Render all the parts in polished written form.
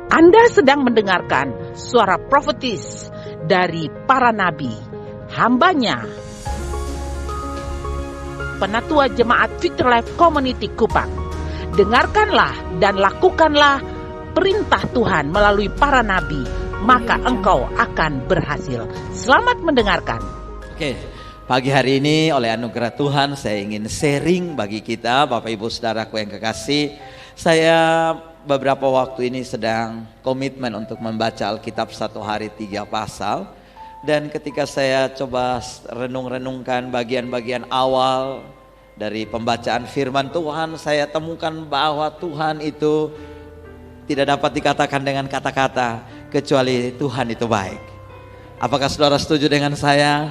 Anda sedang mendengarkan suara profetis dari para nabi, hambanya Penatua Jemaat Victory Life Community Kupang. Dengarkanlah dan lakukanlah perintah Tuhan melalui para nabi, maka engkau akan berhasil. Selamat mendengarkan. Oke, pagi hari ini oleh anugerah Tuhan saya ingin sharing bagi kita, Bapak Ibu Saudaraku yang kekasih. Saya beberapa waktu ini sedang komitmen untuk membaca Alkitab satu hari 3 pasal. Dan ketika saya coba renung-renungkan bagian-bagian awal dari pembacaan firman Tuhan, saya temukan bahwa Tuhan itu tidak dapat dikatakan dengan kata-kata kecuali Tuhan itu baik. Apakah saudara setuju dengan saya?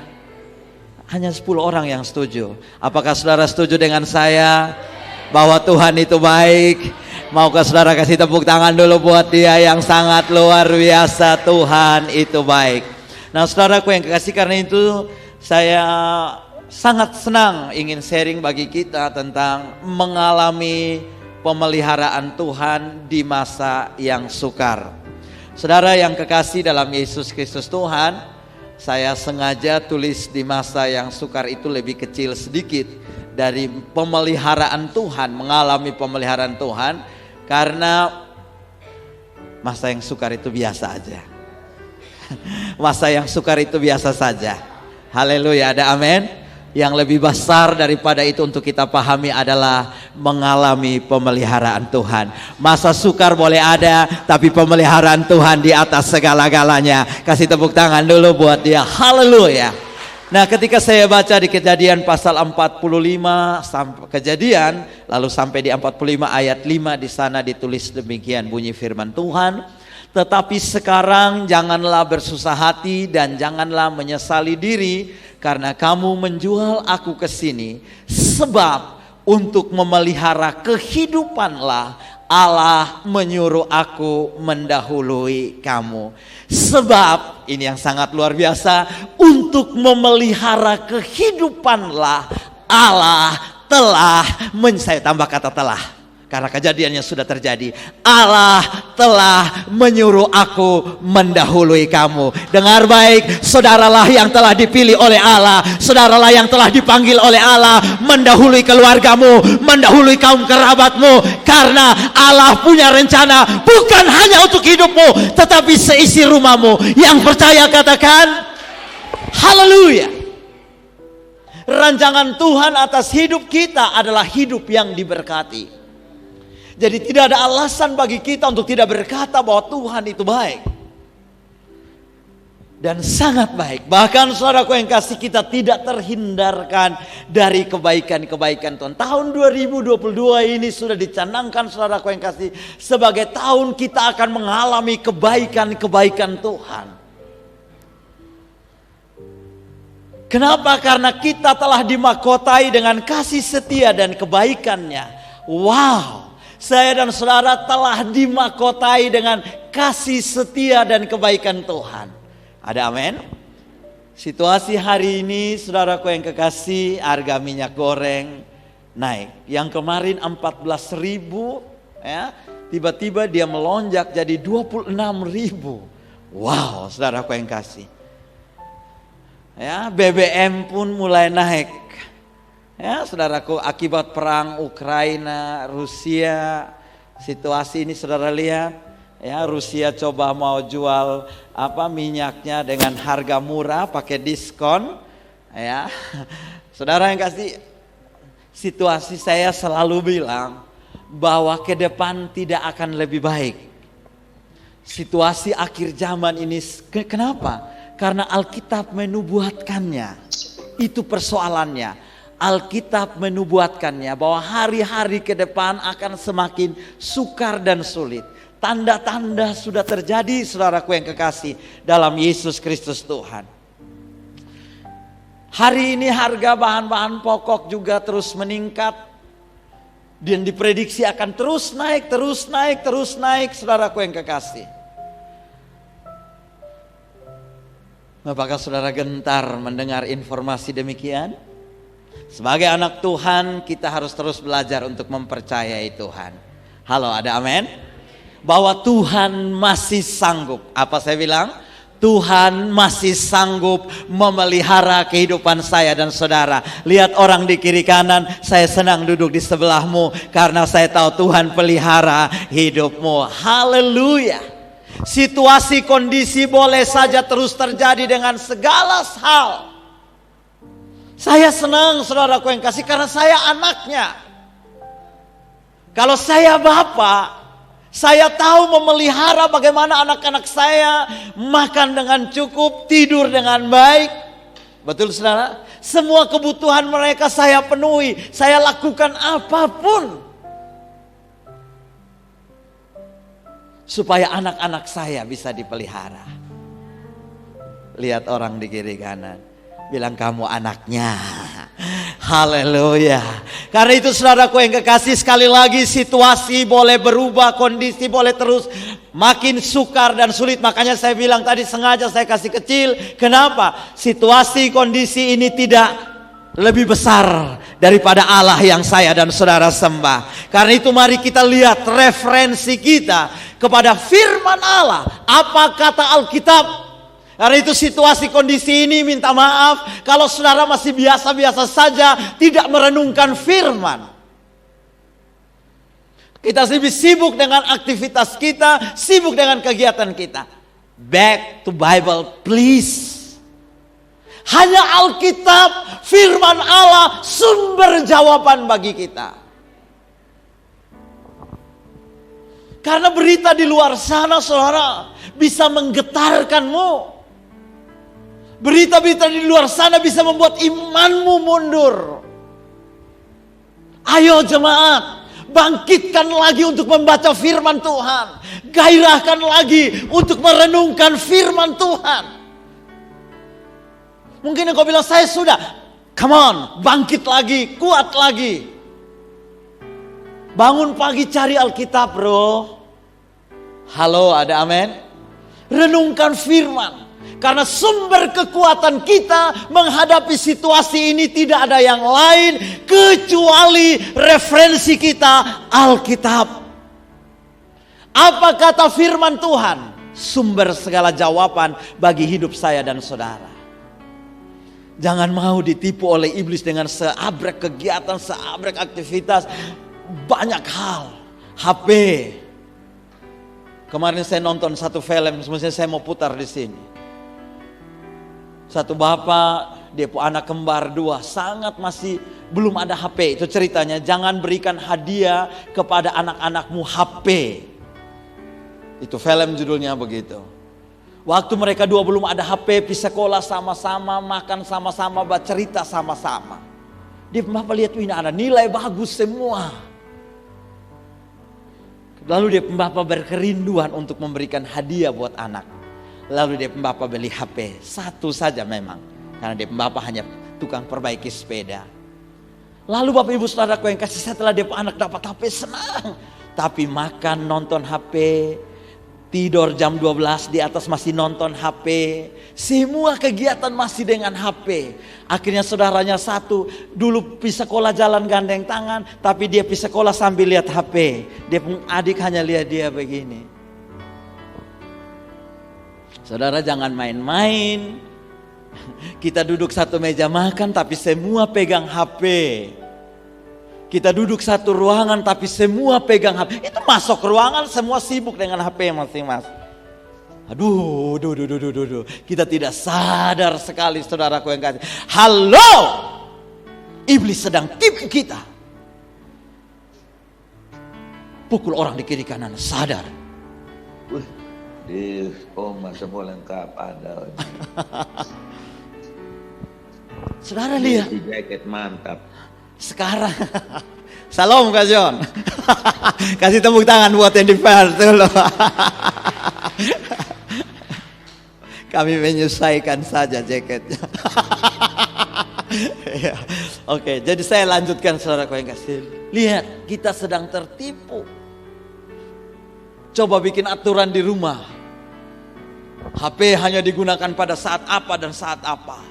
Hanya 10 orang yang setuju. Apakah saudara setuju dengan saya bahwa Tuhan itu baik? Maukah saudara kasih tepuk tangan dulu buat dia yang sangat luar biasa. Tuhan itu baik. Nah saudaraku yang kekasih, karena itu saya sangat senang ingin sharing bagi kita tentang mengalami pemeliharaan Tuhan di masa yang sukar. Saudara yang kekasih dalam Yesus Kristus Tuhan, saya sengaja tulis di masa yang sukar itu lebih kecil sedikit dari pemeliharaan Tuhan, mengalami pemeliharaan Tuhan, karena masa yang sukar itu biasa aja. Masa yang sukar itu biasa saja. Haleluya, ada amin. Yang lebih besar daripada itu untuk kita pahami adalah mengalami pemeliharaan Tuhan. Masa sukar boleh ada, tapi pemeliharaan Tuhan di atas segala-galanya. Kasih tepuk tangan dulu buat dia. Haleluya. Nah, ketika saya baca di Kejadian pasal 45 sampai Kejadian, lalu sampai di 45 ayat 5, di sana ditulis demikian bunyi firman Tuhan. Tetapi sekarang janganlah bersusah hati dan janganlah menyesali diri karena kamu menjual aku ke sini, sebab untuk memelihara kehidupanlah Allah menyuruh aku mendahului kamu. Sebab ini yang sangat luar biasa, untuk memelihara kehidupanlah Allah telah saya tambah kata telah, karena kejadiannya sudah terjadi. Allah telah menyuruh aku mendahului kamu. Dengar baik, saudaralah yang telah dipilih oleh Allah, saudaralah yang telah dipanggil oleh Allah mendahului keluargamu, mendahului kaum kerabatmu. Karena Allah punya rencana bukan hanya untuk hidupmu, tetapi seisi rumahmu. Yang percaya katakan haleluya. Rancangan Tuhan atas hidup kita adalah hidup yang diberkati. Jadi tidak ada alasan bagi kita untuk tidak berkata bahwa Tuhan itu baik. Dan sangat baik. Bahkan saudaraku yang kasih, kita tidak terhindarkan dari kebaikan-kebaikan Tuhan. Tahun 2022 ini sudah dicanangkan saudaraku yang kasih sebagai tahun kita akan mengalami kebaikan-kebaikan Tuhan. Kenapa? Karena kita telah dimahkotai dengan kasih setia dan kebaikannya. Wow. Saya dan saudara telah dimahkotai dengan kasih setia dan kebaikan Tuhan. Ada amin? Situasi hari ini saudaraku yang kekasih, harga minyak goreng naik. Yang kemarin 14.000 ya, tiba-tiba dia melonjak jadi 26.000. Wow, saudaraku yang kasih. Ya, BBM pun mulai naik. Ya, saudaraku, akibat perang Ukraina, Rusia, situasi ini saudara lihat, ya, Rusia coba mau jual minyaknya dengan harga murah, pakai diskon, ya. Saudara yang kasih, situasi saya selalu bilang bahwa ke depan tidak akan lebih baik. Situasi akhir zaman ini, kenapa? Karena Alkitab menubuatkannya. Itu persoalannya. Alkitab menubuatkannya bahwa hari-hari ke depan akan semakin sukar dan sulit. Tanda-tanda sudah terjadi saudaraku yang kekasih dalam Yesus Kristus Tuhan. Hari ini harga bahan-bahan pokok juga terus meningkat. Dan diprediksi akan terus naik saudaraku yang kekasih. Apakah saudara gentar mendengar informasi demikian? Sebagai anak Tuhan kita harus terus belajar untuk mempercayai Tuhan. Halo, ada amin? bahwa Tuhan masih sanggup. Apa saya bilang? Tuhan masih sanggup memelihara kehidupan saya dan saudara. Lihat orang di kiri kanan, saya senang duduk di sebelahmu karena saya tahu Tuhan pelihara hidupmu. Haleluya. Situasi kondisi boleh saja terus terjadi dengan segala hal. Saya senang saudaraku yang kasih karena saya anaknya. Kalau saya bapak, saya tahu memelihara bagaimana anak-anak saya makan dengan cukup, tidur dengan baik. Betul saudara? Semua kebutuhan mereka saya penuhi. Saya lakukan apapun supaya anak-anak saya bisa dipelihara. Lihat orang di kiri kanan, bilang kamu anaknya. Haleluya. Karena itu saudaraku yang kekasih, sekali lagi situasi boleh berubah, kondisi boleh terus makin sukar dan sulit. Makanya saya bilang tadi sengaja saya kasih kecil. Kenapa? Situasi kondisi ini tidak lebih besar daripada Allah yang saya dan saudara sembah. Karena itu mari kita lihat referensi kita kepada firman Allah. Apa kata Alkitab? Karena itu situasi kondisi ini minta maaf kalau saudara masih biasa-biasa saja, tidak merenungkan firman. Kita lebih sibuk dengan aktivitas kita, sibuk dengan kegiatan kita. Back to Bible please. Hanya Alkitab, firman Allah, sumber jawaban bagi kita. Karena berita di luar sana saudara bisa menggetarkanmu. Berita-berita di luar sana bisa membuat imanmu mundur. Ayo jemaat, bangkitkan lagi untuk membaca firman Tuhan. Gairahkan lagi untuk merenungkan firman Tuhan. Mungkin engkau bilang saya sudah. Come on, bangkit lagi, kuat lagi. Bangun pagi cari Alkitab bro. Halo, ada amin? Renungkan firman. Karena sumber kekuatan kita menghadapi situasi ini tidak ada yang lain kecuali referensi kita Alkitab. Apa kata firman Tuhan? Sumber segala jawaban bagi hidup saya dan saudara. Jangan mau ditipu oleh iblis dengan seabrek kegiatan, seabrek aktivitas, banyak hal. HP. Kemarin saya nonton satu film, sebenarnya saya mau putar di sini. Satu bapak, dia punya anak kembar 2, sangat masih belum ada HP. Itu ceritanya, jangan berikan hadiah kepada anak-anakmu HP. Itu film judulnya begitu. Waktu mereka 2 belum ada HP, pergi sekolah sama-sama, makan sama-sama, baca cerita sama-sama. Dia bapak lihat, ini ada nilai bagus semua. Lalu dia bapak berkerinduan untuk memberikan hadiah buat anak. Lalu dia bapak beli HP, satu saja memang. Karena dia bapak hanya tukang perbaiki sepeda. Lalu bapak ibu saudaraku yang kasih, setelah dia anak dapat HP senang. Tapi makan, nonton HP, tidur jam 12 di atas masih nonton HP. Semua kegiatan masih dengan HP. Akhirnya saudaranya satu, dulu pergi sekolah jalan gandeng tangan. Tapi dia pergi sekolah sambil lihat HP. Dia pun adik hanya lihat dia begini. Saudara jangan main-main. Kita duduk satu meja makan tapi semua pegang HP. Kita duduk satu ruangan tapi semua pegang HP. Itu masuk ruangan semua sibuk dengan HP masing-masing. Aduh. Kita tidak sadar sekali saudaraku yang kasih. Halo. Iblis sedang tipu kita. Pukul orang di kiri kanan, sadar. Di koma semua lengkap ada. Saudara lihat. Di jaket mantap. Sekarang. Salam Kak John. Kasih tepuk tangan buat yang di pers dulu. Kami menyesuaikan saja jaketnya. Oke, jadi saya lanjutkan saudaraku yang kasih. Lihat, kita sedang tertipu. Coba bikin aturan di rumah. HP hanya digunakan pada saat apa dan saat apa.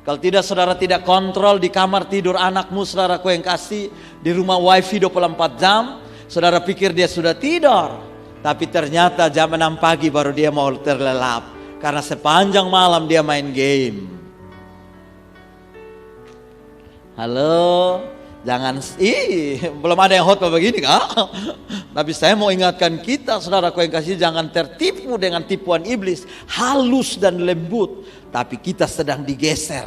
Kalau tidak saudara tidak kontrol di kamar tidur anakmu, saudaraku yang kasih, di rumah wifi 24 jam, saudara pikir dia sudah tidur. Tapi ternyata jam 6 pagi baru dia mau terlelap. Karena sepanjang malam dia main game. Halo, jangan, belum ada yang khotbah begini kak. Tapi saya mau ingatkan kita, saudaraku yang kasih, jangan tertipu dengan tipuan iblis. Halus dan lembut, tapi kita sedang digeser.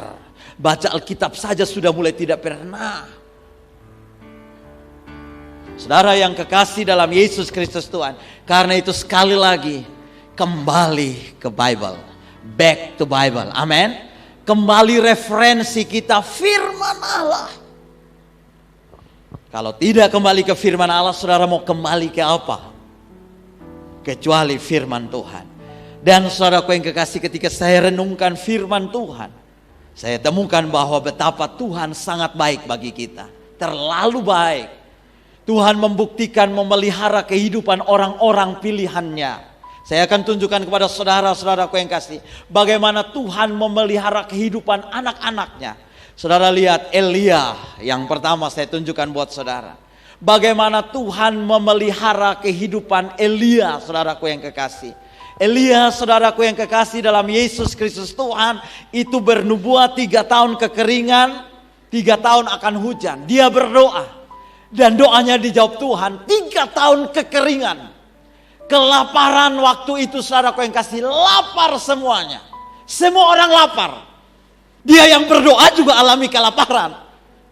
Baca Alkitab saja sudah mulai tidak pernah. Saudara yang kekasih dalam Yesus Kristus Tuhan, karena itu sekali lagi kembali ke Bible, back to Bible, amin. Kembali referensi kita firman Allah. Kalau tidak kembali ke firman Allah, saudara mau kembali ke apa? Kecuali firman Tuhan. Dan saudaraku yang kekasih, ketika saya renungkan firman Tuhan, saya temukan bahwa betapa Tuhan sangat baik bagi kita. Terlalu baik. Tuhan membuktikan memelihara kehidupan orang-orang pilihannya. Saya akan tunjukkan kepada saudara-saudaraku yang kasih, bagaimana Tuhan memelihara kehidupan anak-anaknya. Saudara lihat Elia, yang pertama saya tunjukkan buat saudara. Bagaimana Tuhan memelihara kehidupan Elia, saudaraku yang kekasih. Elia, saudaraku yang kekasih dalam Yesus Kristus Tuhan, itu bernubuat 3 tahun kekeringan, 3 tahun akan hujan. Dia berdoa, dan doanya dijawab Tuhan. 3 tahun kekeringan. Kelaparan waktu itu, saudaraku yang kasih, lapar semuanya. Semua orang lapar. Dia yang berdoa juga alami kelaparan.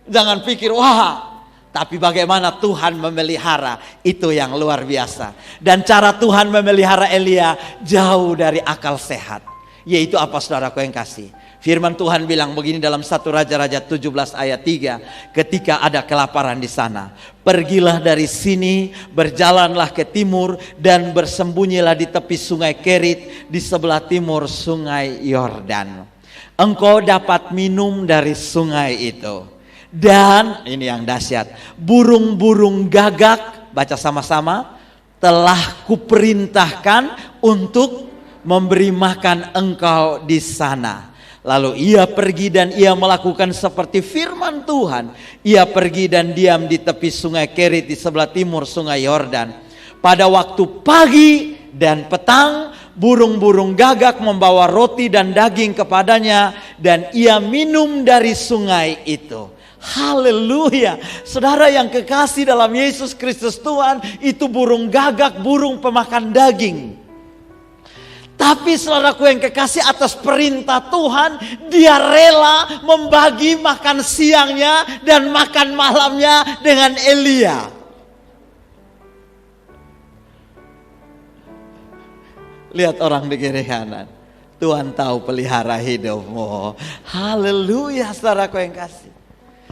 Jangan pikir, wah, tapi bagaimana Tuhan memelihara, itu yang luar biasa. Dan cara Tuhan memelihara Elia jauh dari akal sehat. Yaitu apa, saudaraku yang kasih? Firman Tuhan bilang begini dalam 1 Raja-Raja 17 ayat 3. Ketika ada kelaparan di sana, pergilah dari sini, berjalanlah ke timur, dan bersembunyilah di tepi sungai Kerit, di sebelah timur sungai Yordan. Engkau dapat minum dari sungai itu. Dan, ini yang dahsyat, burung-burung gagak, baca sama-sama, telah kuperintahkan untuk memberi makan engkau di sana. Lalu ia pergi dan ia melakukan seperti firman Tuhan. Ia pergi dan diam di tepi sungai Kerit di sebelah timur sungai Yordan. Pada waktu pagi dan petang, burung-burung gagak membawa roti dan daging kepadanya, dan ia minum dari sungai itu. Haleluya. Saudara yang kekasih dalam Yesus Kristus Tuhan, itu burung gagak, burung pemakan daging. Tapi saudaraku yang kekasih, atas perintah Tuhan, dia rela membagi makan siangnya dan makan malamnya dengan Elia. Lihat orang di kiri kanan. Tuhan tahu pelihara hidupmu. Haleluya, saudaraku yang kasih.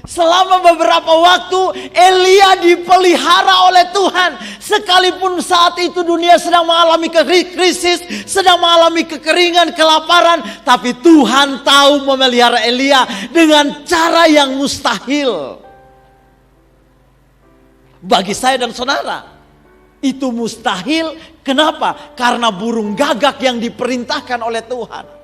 Selama beberapa waktu Elia dipelihara oleh Tuhan. Sekalipun saat itu dunia sedang mengalami krisis, sedang mengalami kekeringan, kelaparan, tapi Tuhan tahu memelihara Elia dengan cara yang mustahil. Bagi saya dan saudara, itu mustahil. Kenapa? Karena burung gagak yang diperintahkan oleh Tuhan.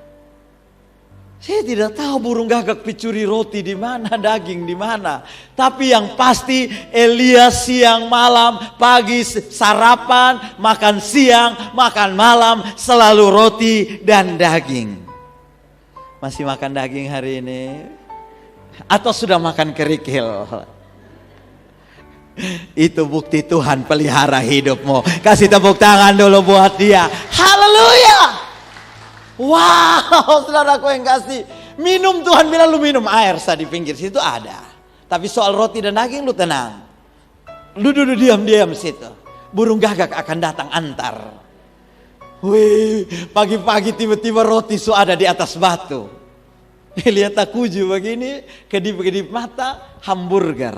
Saya tidak tahu burung gagak picuri roti di mana, daging di mana. Tapi yang pasti Elia siang malam, pagi sarapan, makan siang, makan malam, selalu roti dan daging. Masih makan daging hari ini? Atau sudah makan kerikil? Itu bukti Tuhan pelihara hidupmu. Kasih tepuk tangan dulu buat dia. Haleluya. Wow, saudaraku yang kasih. Minum, Tuhan bilang lu minum air di pinggir situ ada. Tapi soal roti dan daging lu tenang. Lu duduk diam-diam situ. Burung gagak akan datang antar. Wih, pagi-pagi tiba-tiba roti ada di atas batu. Lihat takuju begini, kedip-kedip mata, hamburger.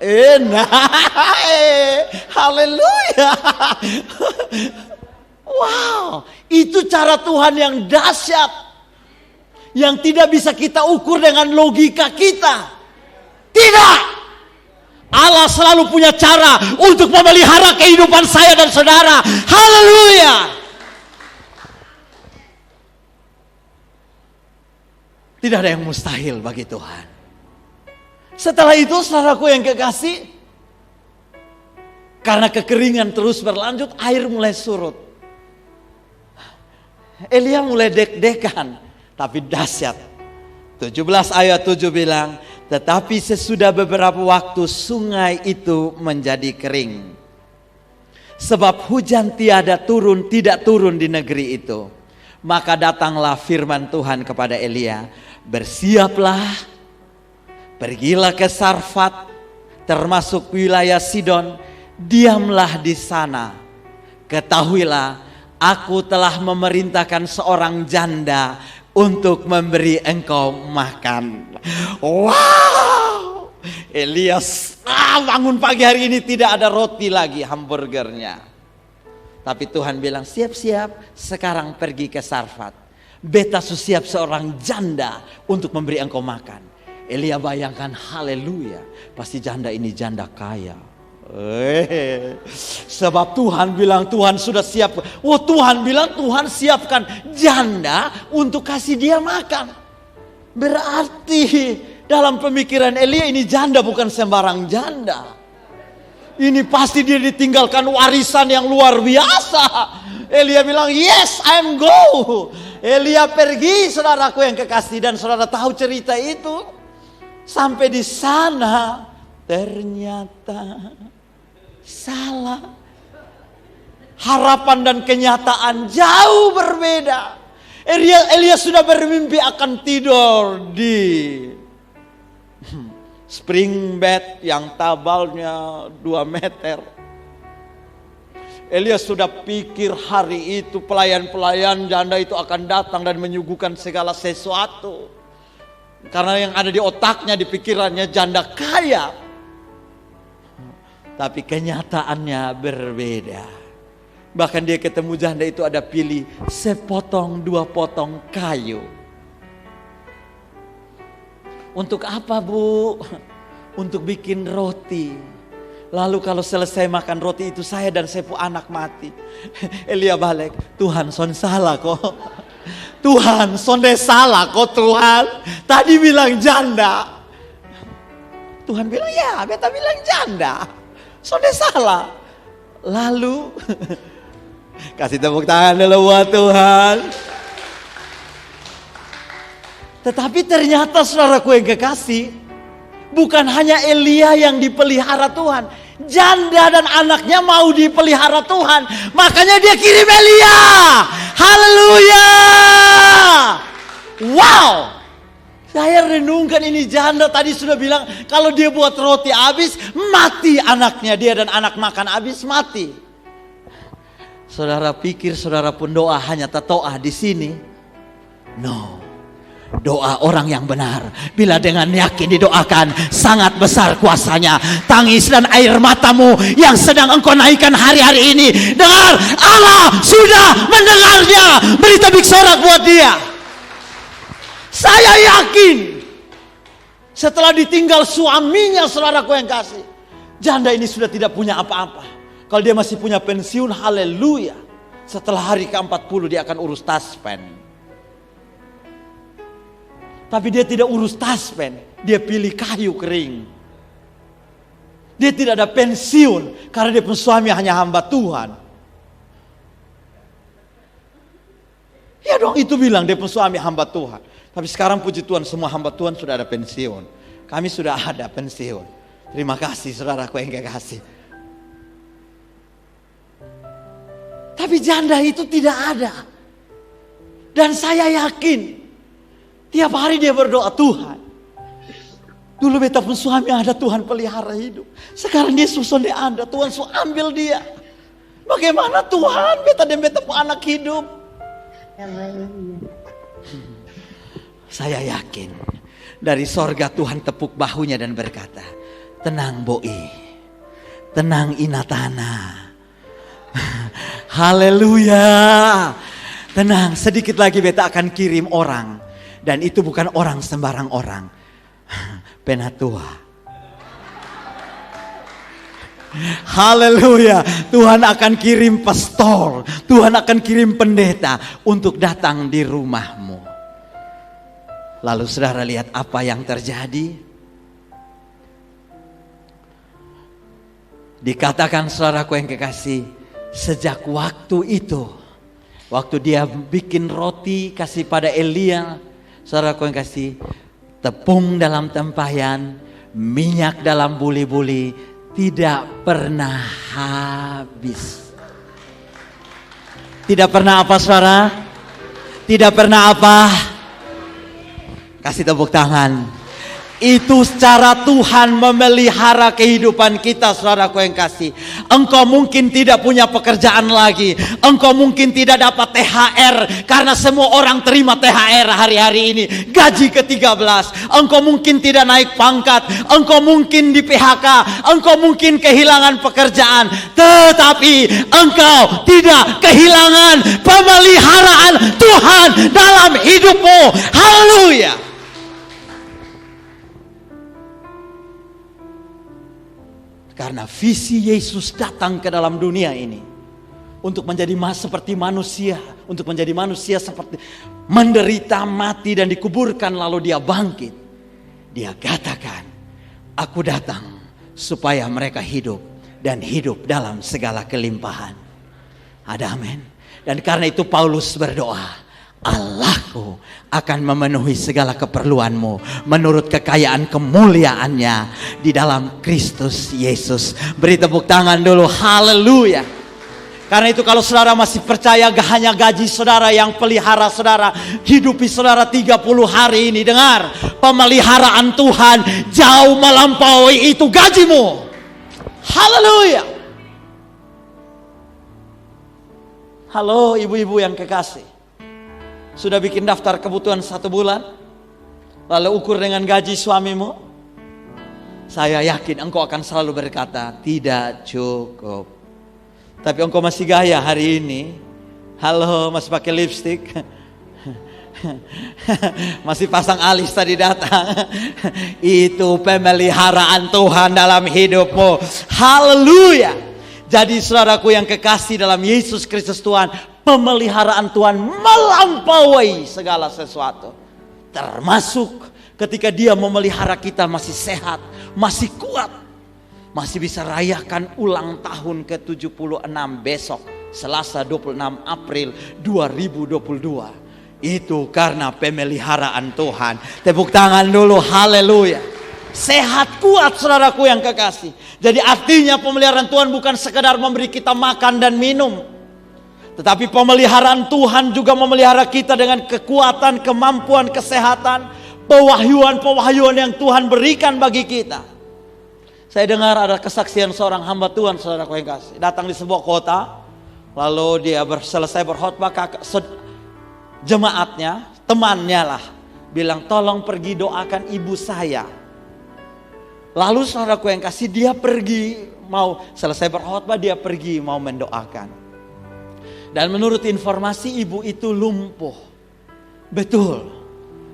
Enak. Haleluya. Wow, itu cara Tuhan yang dahsyat, yang tidak bisa kita ukur dengan logika kita. Tidak. Allah selalu punya cara untuk memelihara kehidupan saya dan saudara. Haleluya. Tidak ada yang mustahil bagi Tuhan. Setelah itu saudaraku yang kekasih, karena kekeringan terus berlanjut, air mulai surut. Elia mulai deg-degan, tapi dahsyat. 17 ayat 7 bilang, tetapi sesudah beberapa waktu sungai itu menjadi kering. Sebab hujan tidak turun di negeri itu. Maka datanglah firman Tuhan kepada Elia, bersiaplah, pergilah ke Sarfat, termasuk wilayah Sidon, diamlah di sana. Ketahuilah, aku telah memerintahkan seorang janda untuk memberi engkau makan. Wow, Elias bangun pagi hari ini tidak ada roti lagi, hamburgernya. Tapi Tuhan bilang, siap-siap, sekarang pergi ke Sarfat. Beta siap seorang janda untuk memberi engkau makan. Elia bayangkan, haleluya, pasti janda ini janda kaya. Sebab Tuhan bilang Tuhan sudah siap. Tuhan bilang Tuhan siapkan janda untuk kasih dia makan. Berarti dalam pemikiran Elia ini janda bukan sembarang janda. Ini pasti dia ditinggalkan warisan yang luar biasa. Elia bilang, yes, I'm go. Elia pergi, saudaraku yang kekasih, dan saudara tahu cerita itu. Sampai di sana ternyata salah. Harapan dan kenyataan jauh berbeda. Elia sudah bermimpi akan tidur di spring bed yang tabalnya 2 meter. Elia sudah pikir hari itu pelayan-pelayan janda itu akan datang dan menyuguhkan segala sesuatu. Karena yang ada di otaknya, di pikirannya janda kaya. Tapi kenyataannya berbeda. Bahkan dia ketemu janda itu ada pilih 1 potong 2 potong kayu. Untuk apa, Bu? Untuk bikin roti. Lalu kalau selesai makan roti itu saya dan sepupu anak mati. Elia balik, Tuhan son salah kok. Tuhan sonde salah kok Tuhan. Tadi bilang janda. Tuhan bilang ya, beta bilang janda. Sonde salah. Lalu kasih tepuk tangan dulu buat Tuhan. Tetapi ternyata saudaraku yang kekasih, bukan hanya Elia yang dipelihara Tuhan, janda dan anaknya mau dipelihara Tuhan. Makanya dia kirim Elia. Haleluya. Wow. Saya renungkan ini janda tadi sudah bilang kalau dia buat roti habis mati anaknya, dia dan anak makan habis mati. Saudara pikir saudara pun doa hanya tatoah di sini? No. Doa orang yang benar, bila dengan yakin didoakan, sangat besar kuasanya. Tangis dan air matamu yang sedang engkau naikkan hari-hari ini, dengar, Allah sudah mendengarnya. Beri tepuk sorak buat dia. Saya yakin setelah ditinggal suaminya, saudaraku yang kasih, janda ini sudah tidak punya apa-apa. Kalau dia masih punya pensiun, haleluya. Setelah hari ke-40 dia akan urus taspen. Tapi dia tidak urus taspen, dia pilih kayu kering. Dia tidak ada pensiun karena dia pun suami hanya hamba Tuhan. Ya dong, itu bilang dia pun suami hamba Tuhan. Tapi sekarang puji Tuhan semua hamba Tuhan sudah ada pensiun. Kami sudah ada pensiun. Terima kasih saudaraku yang kekasih. Tapi janda itu tidak ada. Dan saya yakin tiap hari dia berdoa, Tuhan, dulu beta pun suami ada, Tuhan pelihara hidup. Sekarang dia susun dia ada, Tuhan su ambil dia. Bagaimana Tuhan, beta dan beta pun anak hidup. Saya yakin dari sorga Tuhan tepuk bahunya dan berkata, tenang Boi, tenang Inatana. Haleluya. Tenang, sedikit lagi beta akan kirim orang. Dan itu bukan orang sembarang orang. Penatua. Haleluya. Tuhan akan kirim pastor. Tuhan akan kirim pendeta untuk datang di rumahmu. Lalu saudara lihat apa yang terjadi. Dikatakan saudaraku yang kekasih, sejak waktu itu, waktu dia bikin roti kasih pada Elia, saudaraku yang kasih, tepung dalam tempayan, minyak dalam buli-buli, tidak pernah habis. Tidak pernah apa saudara? Tidak pernah apa? Kasih tepuk tangan. Itu cara Tuhan memelihara kehidupan kita, saudaraku yang kasih. Engkau mungkin tidak punya pekerjaan lagi. Engkau mungkin tidak dapat THR. Karena semua orang terima THR hari-hari ini. Gaji ke-13. Engkau mungkin tidak naik pangkat. Engkau mungkin di PHK. Engkau mungkin kehilangan pekerjaan. Tetapi engkau tidak kehilangan pemeliharaan Tuhan dalam hidupmu. Haleluya. Karena visi Yesus datang ke dalam dunia ini untuk menjadi seperti manusia, untuk menjadi manusia seperti menderita, mati dan dikuburkan lalu dia bangkit. Dia katakan, aku datang supaya mereka hidup dan hidup dalam segala kelimpahan. Ada amin. Dan karena itu Paulus berdoa, Allahku akan memenuhi segala keperluanmu menurut kekayaan kemuliaannya di dalam Kristus Yesus. Beri tepuk tangan dulu, haleluya. Karena itu kalau saudara masih percaya hanya gaji saudara yang pelihara saudara, hidupi saudara 30 hari ini, dengar, pemeliharaan Tuhan jauh melampaui itu gajimu. Haleluya. Halo ibu-ibu yang kekasih. Sudah bikin daftar kebutuhan 1 bulan? Lalu ukur dengan gaji suamimu? Saya yakin engkau akan selalu berkata, tidak cukup. Tapi engkau masih gaya hari ini. Halo, masih pakai lipstick. Masih pasang alis tadi datang. Itu pemeliharaan Tuhan dalam hidupmu. Haleluya. Jadi saudaraku yang kekasih dalam Yesus Kristus Tuhan, pemeliharaan Tuhan melampaui segala sesuatu. Termasuk ketika dia memelihara kita masih sehat, masih kuat. Masih bisa rayakan ulang tahun ke-76 besok, Selasa 26 April 2022. Itu karena pemeliharaan Tuhan. Tepuk tangan dulu, haleluya. Sehat kuat saudaraku yang kekasih. Jadi artinya pemeliharaan Tuhan bukan sekedar memberi kita makan dan minum. Tetapi pemeliharaan Tuhan juga memelihara kita dengan kekuatan, kemampuan, kesehatan, pewahyuan yang Tuhan berikan bagi kita. Saya dengar ada kesaksian seorang hamba Tuhan, saudaraku yang kasih. Datang di sebuah kota, lalu dia selesai berkhotbah, jemaatnya, temannya lah, bilang tolong pergi doakan ibu saya. Lalu saudaraku yang kasih, dia pergi, mau selesai berkhotbah dia pergi mau mendoakan. Dan menurut informasi ibu itu lumpuh. Betul.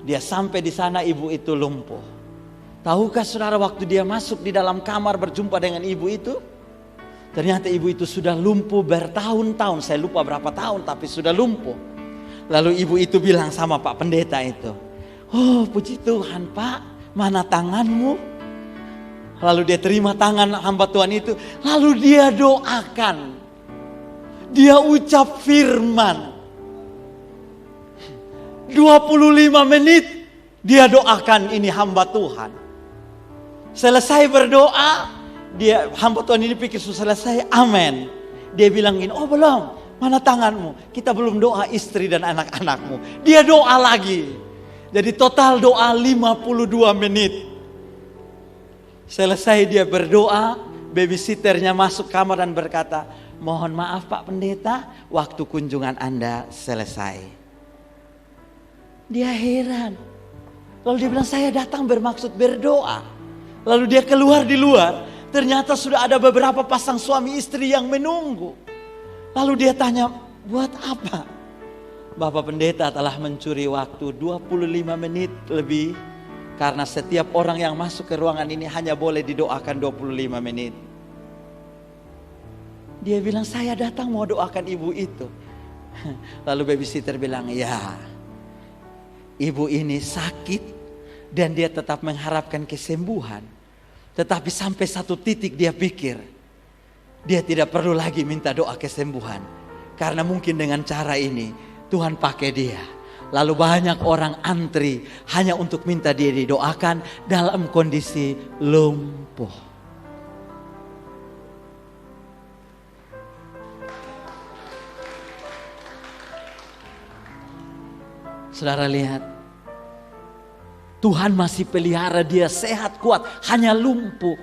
Dia sampai di sana ibu itu lumpuh. Tahukah saudara waktu dia masuk di dalam kamar berjumpa dengan ibu itu? Ternyata ibu itu sudah lumpuh bertahun-tahun. Saya lupa berapa tahun tapi sudah lumpuh. Lalu ibu itu bilang sama Pak Pendeta itu, oh puji Tuhan Pak, mana tanganmu? Lalu dia terima tangan hamba Tuhan itu. Lalu dia doakan. Dia ucap firman. 25 menit dia doakan ini hamba Tuhan. Selesai berdoa, dia hamba Tuhan ini pikir sudah selesai, amin. Dia bilang gini, oh belum, mana tanganmu? Kita belum doa istri dan anak-anakmu. Dia doa lagi. Jadi total doa 52 menit. Selesai dia berdoa, babysitternya masuk kamar dan berkata, mohon maaf Pak Pendeta, waktu kunjungan Anda selesai. Dia heran. Lalu dia bilang, saya datang bermaksud berdoa. Lalu dia keluar di luar, ternyata sudah ada beberapa pasang suami istri yang menunggu. Lalu dia tanya, buat apa? Bapak Pendeta telah mencuri waktu 25 menit lebih. Karena setiap orang yang masuk ke ruangan ini hanya boleh didoakan 25 menit. Dia bilang, saya datang mau doakan ibu itu. Lalu babysitter bilang, ya. ibu ini sakit dan dia tetap mengharapkan kesembuhan. Tetapi sampai satu titik dia pikir dia tidak perlu lagi minta doa kesembuhan, karena mungkin dengan cara ini Tuhan pakai dia. Lalu banyak orang antri hanya untuk minta dia didoakan dalam kondisi lumpuh. Saudara lihat, Tuhan masih pelihara dia sehat kuat, hanya lumpuh.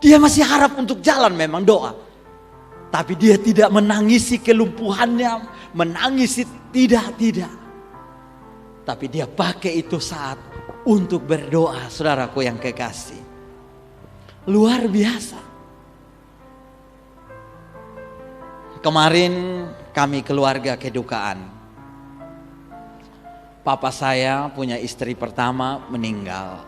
Dia masih harap untuk jalan memang doa. Tapi dia tidak menangisi kelumpuhannya, menangisi tidak. Tapi dia pakai itu saat untuk berdoa, saudaraku yang kekasih. Luar biasa. Kemarin kami keluarga kedukaan. Papa saya punya istri pertama meninggal.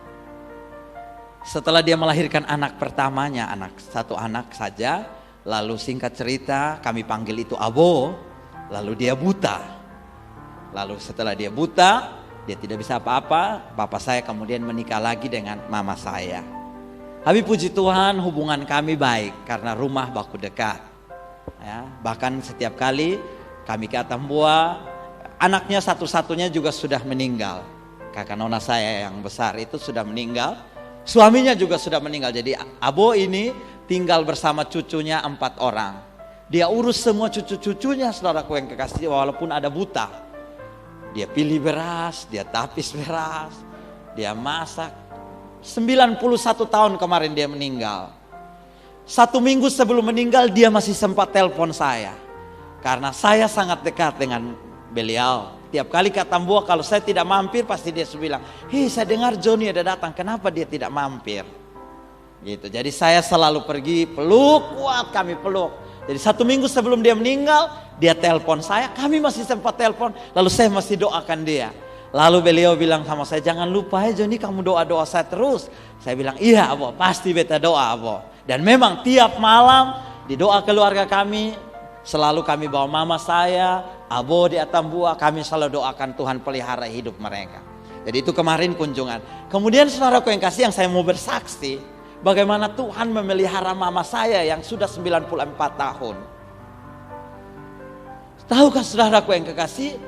Setelah dia melahirkan anak pertamanya, satu anak saja. Lalu singkat cerita kami panggil itu Abo. Lalu dia buta. Lalu setelah dia buta, dia tidak bisa apa-apa. Papa saya kemudian menikah lagi dengan mama saya. Tapi puji Tuhan hubungan kami baik karena rumah baku dekat. Ya, bahkan setiap kali kami ke Atambua, anaknya satu-satunya juga sudah meninggal. Kakak nona saya yang besar itu sudah meninggal. Suaminya juga sudah meninggal. Jadi Abo ini tinggal bersama cucunya 4 orang. Dia urus semua cucu-cucunya, saudaraku yang kekasih, walaupun ada buta. Dia pilih beras, dia tapis beras, dia masak. 91 tahun kemarin dia meninggal. 1 minggu sebelum meninggal dia masih sempat telepon saya. Karena saya sangat dekat dengan beliau. Tiap kali ke Atambua kalau saya tidak mampir pasti dia bilang, "Hei, saya dengar Joni ada datang, kenapa dia tidak mampir?" Gitu. Jadi saya selalu pergi peluk, kuat kami peluk. Jadi 1 minggu sebelum dia meninggal, dia telepon saya, kami masih sempat telepon, lalu saya masih doakan dia. Lalu beliau bilang sama saya, "Jangan lupa ya Joni, kamu doa-doa saya terus." Saya bilang, "Iya Abo, pasti beta doa Abo." Dan memang tiap malam di doa keluarga kami, selalu kami bawa mama saya, Abo di Atambua, kami selalu doakan Tuhan pelihara hidup mereka. Jadi itu kemarin kunjungan. Kemudian saudaraku yang kasih, yang saya mau bersaksi, bagaimana Tuhan memelihara mama saya yang sudah 94 tahun. Tahukah saudaraku yang kekasih,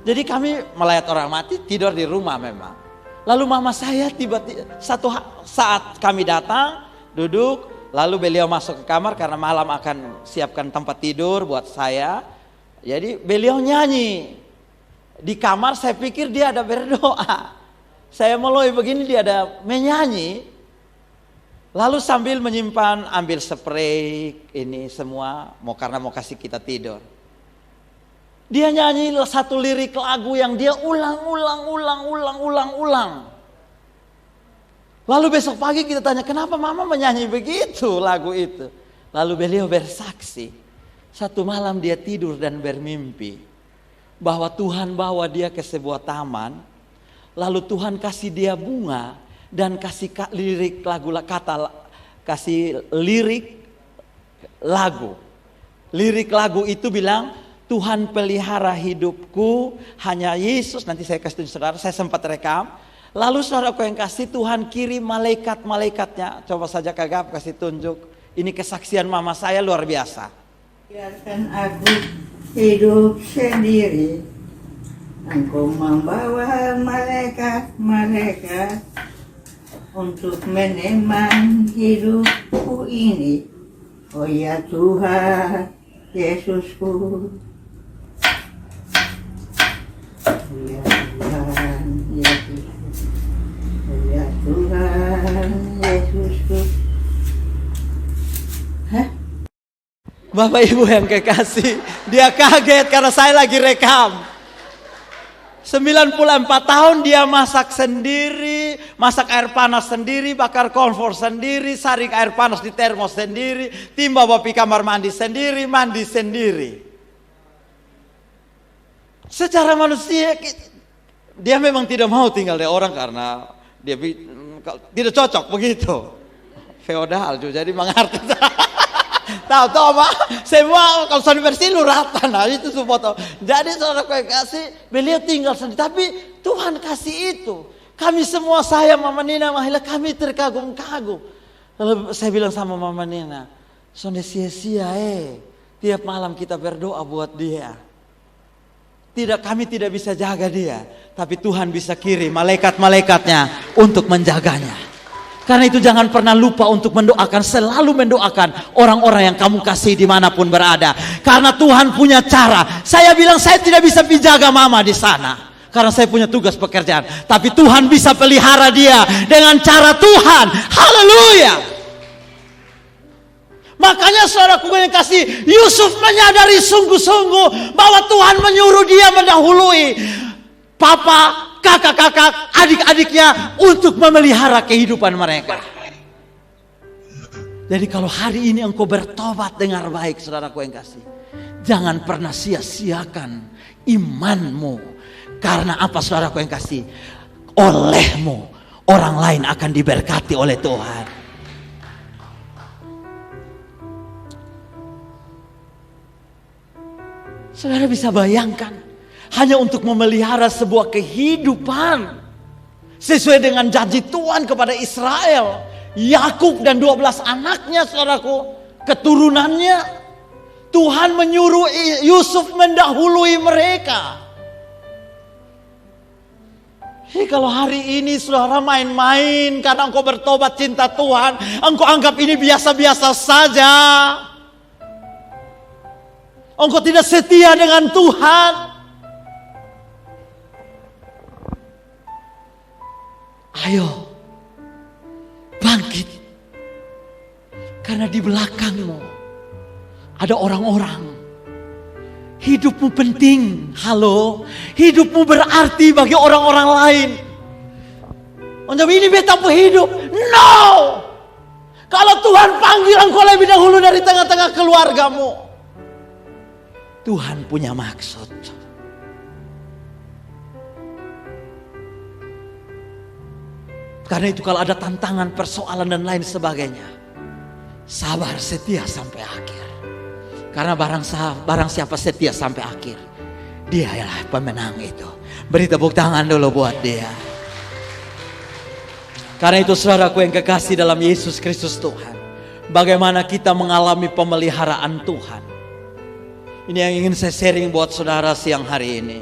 jadi kami melayat orang mati, tidur di rumah memang. Lalu mama saya tiba-tiba saat kami datang, duduk, lalu beliau masuk ke kamar karena malam akan siapkan tempat tidur buat saya. Jadi beliau nyanyi di kamar, saya pikir dia ada berdoa. Saya meloi begini, dia ada menyanyi. Lalu sambil menyimpan, ambil spray ini semua, karena mau kasih kita tidur. Dia nyanyi satu lirik lagu yang dia ulang. Lalu besok pagi kita tanya, "Kenapa mama menyanyi begitu lagu itu?" Lalu beliau bersaksi, satu malam dia tidur dan bermimpi bahwa Tuhan bawa dia ke sebuah taman. Lalu Tuhan kasih dia bunga dan kasih lirik lagu. Lirik lagu itu bilang, "Tuhan pelihara hidupku, hanya Yesus." Nanti saya kasih tunjuk saudara, saya sempat rekam. Lalu saudaraku yang kasih, Tuhan kirim malaikat-malaikatnya. Coba saja Kak kasih tunjuk. Ini kesaksian mama saya luar biasa. Biarkan aku hidup sendiri, Engkau membawa malaikat-malaikat untuk menemani hidupku ini. Oh ya Tuhan Yesusku, oh ya Tuhan Yesusku, oh ya Tuhan Yesusku. Bapak Ibu yang kekasih, dia kaget karena saya lagi rekam. 94 tahun dia masak sendiri, masak air panas sendiri, bakar kompor sendiri, saring air panas di termos sendiri, timba bawa kamar mandi sendiri, mandi sendiri. Secara manusia dia memang tidak mau tinggal di orang karena dia tidak cocok begitu. Feodal juga, jadi mengerti. Tahu apa? Semua kalau sudah bersih lu rata. Nah itu foto. Jadi saudara yang kasih, beliau tinggal sendiri. Tapi Tuhan kasih itu. Kami semua, saya, Mama Nina, Mahila, kami terkagum-kagum. Lalu saya bilang sama Mama Nina, sonde sia-sia tiap malam kita berdoa buat dia. Kami tidak bisa jaga dia. Tapi Tuhan bisa kirim malaikat-malaikatnya untuk menjaganya. Karena itu jangan pernah lupa untuk mendoakan. Selalu mendoakan orang-orang yang kamu kasih dimanapun berada. Karena Tuhan punya cara. Saya bilang saya tidak bisa menjaga Mama di sana. Karena saya punya tugas pekerjaan. Tapi Tuhan bisa pelihara dia dengan cara Tuhan. Haleluya. Makanya saudaraku yang kasih, Yusuf menyadari sungguh-sungguh bahwa Tuhan menyuruh dia mendahului papa, kakak-kakak, adik-adiknya untuk memelihara kehidupan mereka. Jadi kalau hari ini engkau bertobat dengan baik, saudaraku yang kasih, jangan pernah sia-siakan imanmu. Karena apa, saudaraku yang kasih? Olehmu orang lain akan diberkati oleh Tuhan. Saudara bisa bayangkan, hanya untuk memelihara sebuah kehidupan sesuai dengan janji Tuhan kepada Israel, Yakub dan 12 anaknya, saudaraku, keturunannya. Tuhan menyuruh Yusuf mendahului mereka. Jadi kalau hari ini saudara main-main karena engkau bertobat cinta Tuhan, engkau anggap ini biasa-biasa saja. Engkau tidak setia dengan Tuhan. Ayo, bangkit. Karena di belakangmu ada orang-orang. Hidupmu penting, halo. Hidupmu berarti bagi orang-orang lain. Untuk ini betamu hidup, no. Kalau Tuhan panggil engkau lebih dahulu dari tengah-tengah keluargamu, Tuhan punya maksud. Karena itu kalau ada tantangan, persoalan dan lain sebagainya, sabar setia sampai akhir. Karena barang siapa setia sampai akhir, dia adalah pemenang itu. Beri tepuk tangan dulu buat dia. Karena itu saudaraku yang kekasih dalam Yesus Kristus Tuhan, bagaimana kita mengalami pemeliharaan Tuhan. Ini yang ingin saya sharing buat saudara siang hari ini.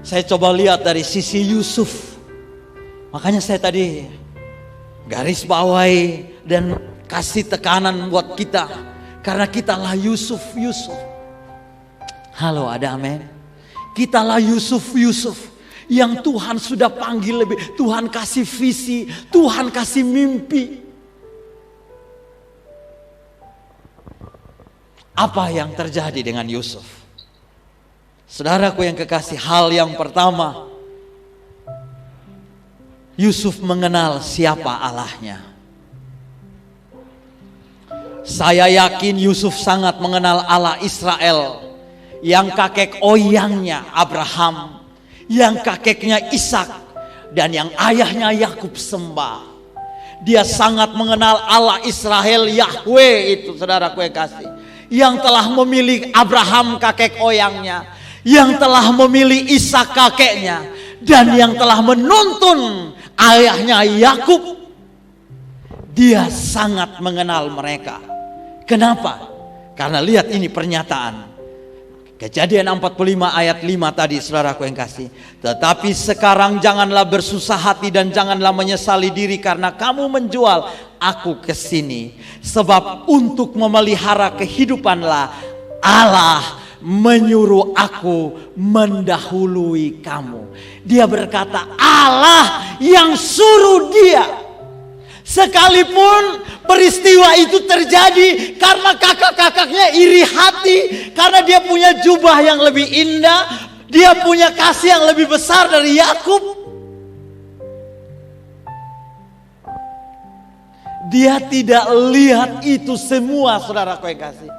Saya coba lihat dari sisi Yusuf. Makanya saya tadi garis bawahi dan kasih tekanan buat kita. Karena kitalah Yusuf. Halo, ada amin. Kitalah Yusuf yang Tuhan sudah panggil lebih. Tuhan kasih visi, Tuhan kasih mimpi. Apa yang terjadi dengan Yusuf? Saudaraku yang kekasih, hal yang pertama, Yusuf mengenal siapa Allahnya. Saya yakin Yusuf sangat mengenal Allah Israel, yang kakek oyangnya Abraham, yang kakeknya Ishak, dan yang ayahnya Yakub sembah. Dia sangat mengenal Allah Israel, Yahweh itu, saudaraku yang kasih, yang telah memilih Abraham kakek oyangnya, yang telah memilih Ishak kakeknya, dan yang telah menuntun ayahnya Yakub. Dia sangat mengenal mereka. Kenapa? Karena lihat ini pernyataan Kejadian 45 ayat 5 tadi, saudaraku yang kasih. Tetapi sekarang janganlah bersusah hati dan janganlah menyesali diri karena kamu menjual aku ke sini. Sebab untuk memelihara kehidupanlah Allah menyuruh aku mendahului kamu. Dia berkata Allah yang suruh dia. Sekalipun peristiwa itu terjadi karena kakak-kakaknya iri hati, karena dia punya jubah yang lebih indah, dia punya kasih yang lebih besar dari Yakub. Dia tidak lihat itu semua, saudaraku yang kasih.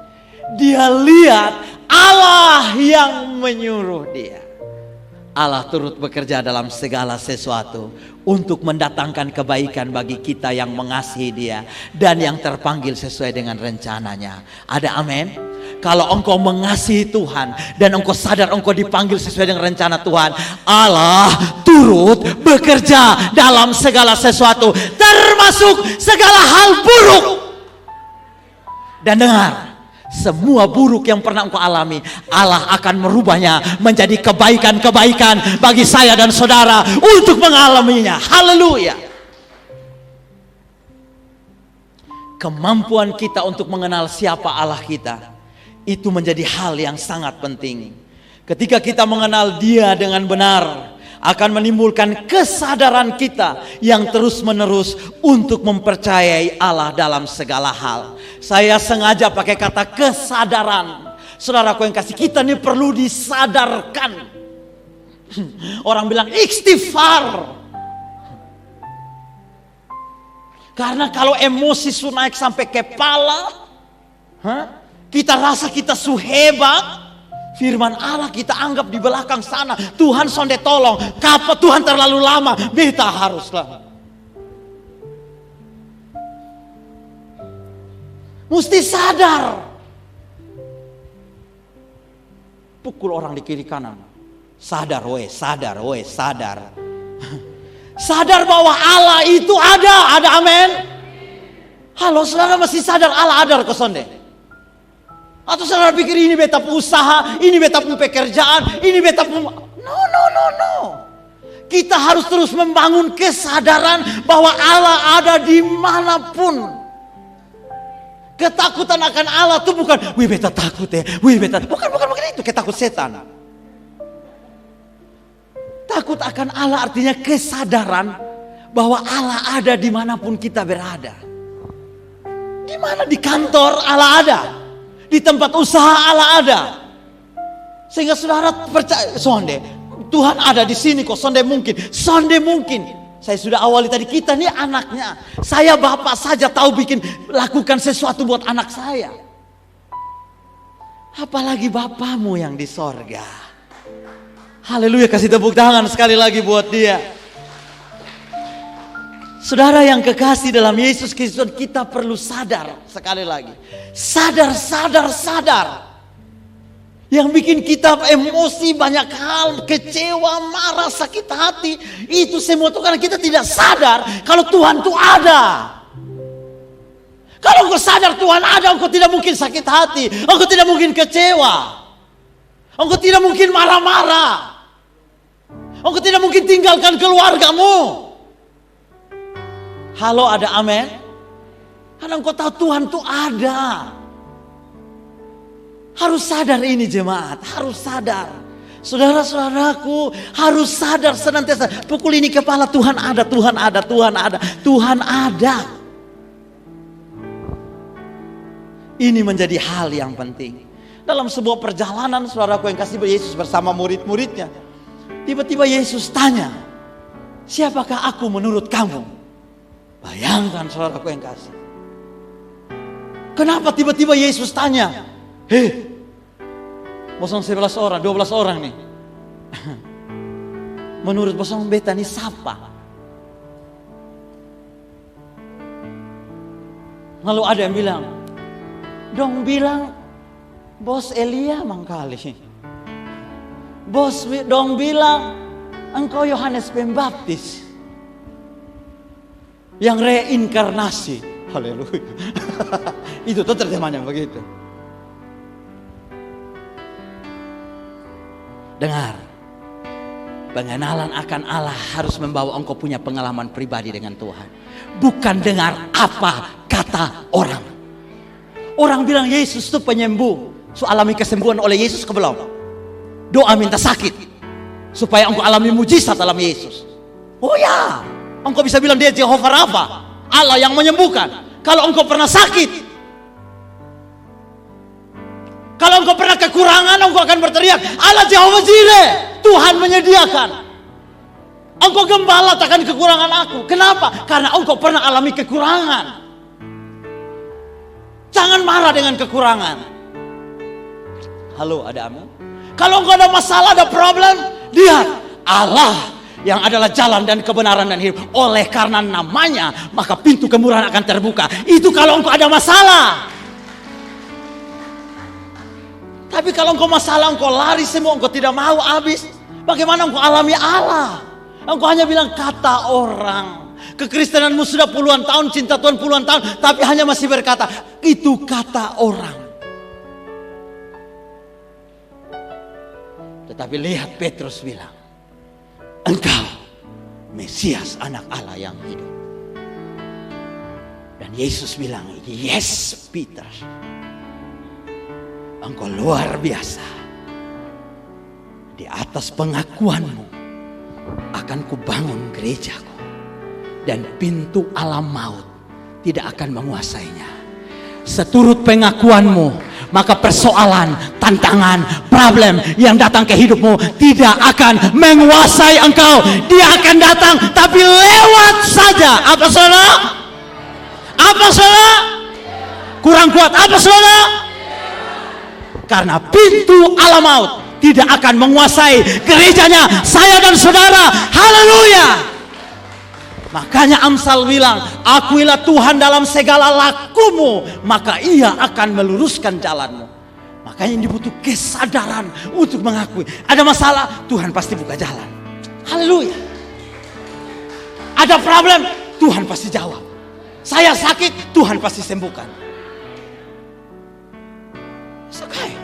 Dia lihat Allah yang menyuruh dia. Allah turut bekerja dalam segala sesuatu untuk mendatangkan kebaikan bagi kita yang mengasihi Dia dan yang terpanggil sesuai dengan rencananya. Ada amin? Kalau engkau mengasihi Tuhan dan engkau sadar engkau dipanggil sesuai dengan rencana Tuhan, Allah turut bekerja dalam segala sesuatu, termasuk segala hal buruk. Dan dengar, semua buruk yang pernah engkau alami, Allah akan merubahnya menjadi kebaikan-kebaikan bagi saya dan saudara untuk mengalaminya. Haleluya. Kemampuan kita untuk mengenal siapa Allah kita, itu menjadi hal yang sangat penting. Ketika kita mengenal Dia dengan benar, akan menimbulkan kesadaran kita yang terus-menerus untuk mempercayai Allah dalam segala hal. Saya sengaja pakai kata kesadaran. Saudaraku yang kasih, kita ini perlu disadarkan. Orang bilang istighfar. Karena kalau emosi sudah naik sampai kepala, kita rasa kita hebat. Firman Allah kita anggap di belakang sana. Tuhan sonde tolong. Kapan Tuhan terlalu lama. Beta haruslah. Mesti sadar. Pukul orang di kiri kanan. Sadar weh, sadar weh, sadar. Sadar bahwa Allah itu ada. Ada amin. Halo saudara, masih sadar Allah ada ke sonde? Atau saudara pikir ini beta usaha, ini beta pekerjaan, ini beta No. Kita harus terus membangun kesadaran bahwa Allah ada dimanapun. Ketakutan akan Allah itu bukan, wih beta takut ya, bukan itu ketakut setan. Takut akan Allah artinya kesadaran bahwa Allah ada dimanapun kita berada. Di mana? Di kantor Allah ada. Di tempat usaha Allah ada. Sehingga saudara percaya, sonde, Tuhan ada di sini kok, sonde mungkin. Saya sudah awali tadi, kita nih anaknya. Saya bapak saja tahu lakukan sesuatu buat anak saya. Apalagi bapamu yang di sorga. Haleluya, kasih tepuk tangan sekali lagi buat Dia. Saudara yang kekasih dalam Yesus Kristus, kita perlu sadar sekali lagi. Sadar. Yang bikin kita emosi banyak hal, kecewa, marah, sakit hati. Itu semua itu karena kita tidak sadar kalau Tuhan itu ada. Kalau engkau sadar Tuhan ada, engkau tidak mungkin sakit hati. Engkau tidak mungkin kecewa. Engkau tidak mungkin marah-marah. Engkau tidak mungkin tinggalkan keluargamu. Halo, ada amin? Karena engkau tahu Tuhan itu ada. Harus sadar ini jemaat, harus sadar. Saudara-saudaraku harus sadar senantiasa. Pukul ini kepala, Tuhan ada. Ini menjadi hal yang penting. Dalam sebuah perjalanan saudaraku yang kasih Yesus bersama murid-muridnya. Tiba-tiba Yesus tanya, siapakah aku menurut kamu? Bayangkan saudaraku yang kasih. Kenapa tiba-tiba Yesus tanya? Bosong 11 orang, 12 orang nih. Menurut bosong beta nih siapa? Lalu ada yang bilang, dong bilang bos Elia mangkali. Bos dong bilang engkau Yohanes Pembaptis yang reinkarnasi. Haleluya. Itu tuh terjemahannya begitu. Dengar, pengenalan akan Allah harus membawa engkau punya pengalaman pribadi dengan Tuhan. Bukan dengar apa kata orang. Orang bilang Yesus itu penyembuh. So alami kesembuhan oleh Yesus ke belum? Doa minta sakit supaya engkau alami mujizat dalam Yesus. Oh ya, engkau bisa bilang dia Jehovah Rafa, Allah yang menyembuhkan. Kalau engkau pernah sakit, kalau engkau pernah kekurangan, engkau akan berteriak, Allah Jehovah Jireh, Tuhan menyediakan. Engkau gembala takkan kekurangan aku. Kenapa? Karena engkau pernah alami kekurangan. Jangan marah dengan kekurangan. Halo, ada amin? Kalau engkau ada masalah, ada problem, lihat Allah yang adalah jalan dan kebenaran dan hidup. Oleh karena namanya, maka pintu kemurahan akan terbuka. Itu kalau engkau ada masalah. Tapi kalau engkau masalah, engkau lari semua, engkau tidak mau habis. Bagaimana engkau alami Allah? Engkau hanya bilang kata orang. Kekristenanmu sudah puluhan tahun, cinta Tuhan puluhan tahun, tapi hanya masih berkata, itu kata orang. Tetapi lihat Petrus bilang, engkau Mesias, anak Allah yang hidup. Dan Yesus bilang, yes Peter, engkau luar biasa. Di atas pengakuanmu akan kubangun gerejaku, dan pintu alam maut tidak akan menguasainya. Seturut pengakuanmu, maka persoalan, tantangan, problem yang datang ke hidupmu tidak akan menguasai engkau. Dia akan datang, tapi lewat saja. Apa saudara? Apa saudara? Kurang kuat. Apa saudara? Karena pintu alam maut tidak akan menguasai gerejanya saya dan saudara. Haleluya. Makanya Amsal bilang, akuilah Tuhan dalam segala lakumu, maka ia akan meluruskan jalanmu. Makanya yang dibutuh kesadaran untuk mengakui. Ada masalah, Tuhan pasti buka jalan. Haleluya. Ada problem, Tuhan pasti jawab. Saya sakit, Tuhan pasti sembuhkan. Sakai.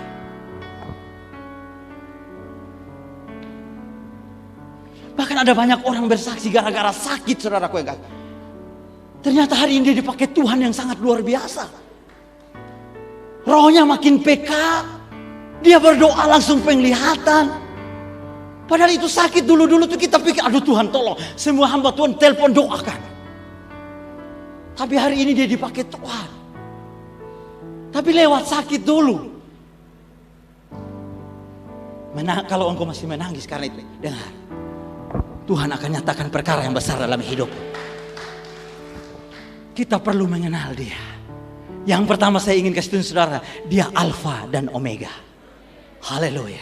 Bahkan ada banyak orang bersaksi gara-gara sakit, saudaraku yang kasih. Ternyata hari ini dia dipakai Tuhan yang sangat luar biasa. Rohnya makin peka. Dia berdoa langsung penglihatan. Padahal itu sakit dulu-dulu tuh kita pikir, aduh Tuhan tolong. Semua hamba Tuhan telepon doakan. Tapi hari ini dia dipakai Tuhan. Tapi lewat sakit dulu. Kalau engkau masih menangis karena itu, dengar. Tuhan akan nyatakan perkara yang besar dalam hidup. Kita perlu mengenal dia. Yang pertama saya ingin kasih tunjuk saudara, dia Alfa dan Omega. Haleluya.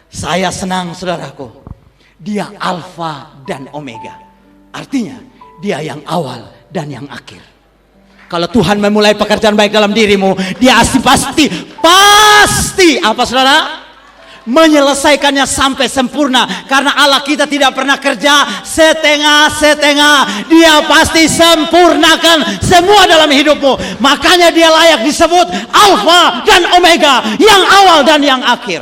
Saya senang saudaraku. Dia Alfa dan Omega. Artinya dia yang awal dan yang akhir. Kalau Tuhan memulai pekerjaan baik dalam dirimu, dia pasti apa saudara? Menyelesaikannya sampai sempurna. Karena Allah kita tidak pernah kerja setengah-setengah. Dia pasti sempurnakan semua dalam hidupmu. Makanya dia layak disebut Alfa dan Omega, yang awal dan yang akhir.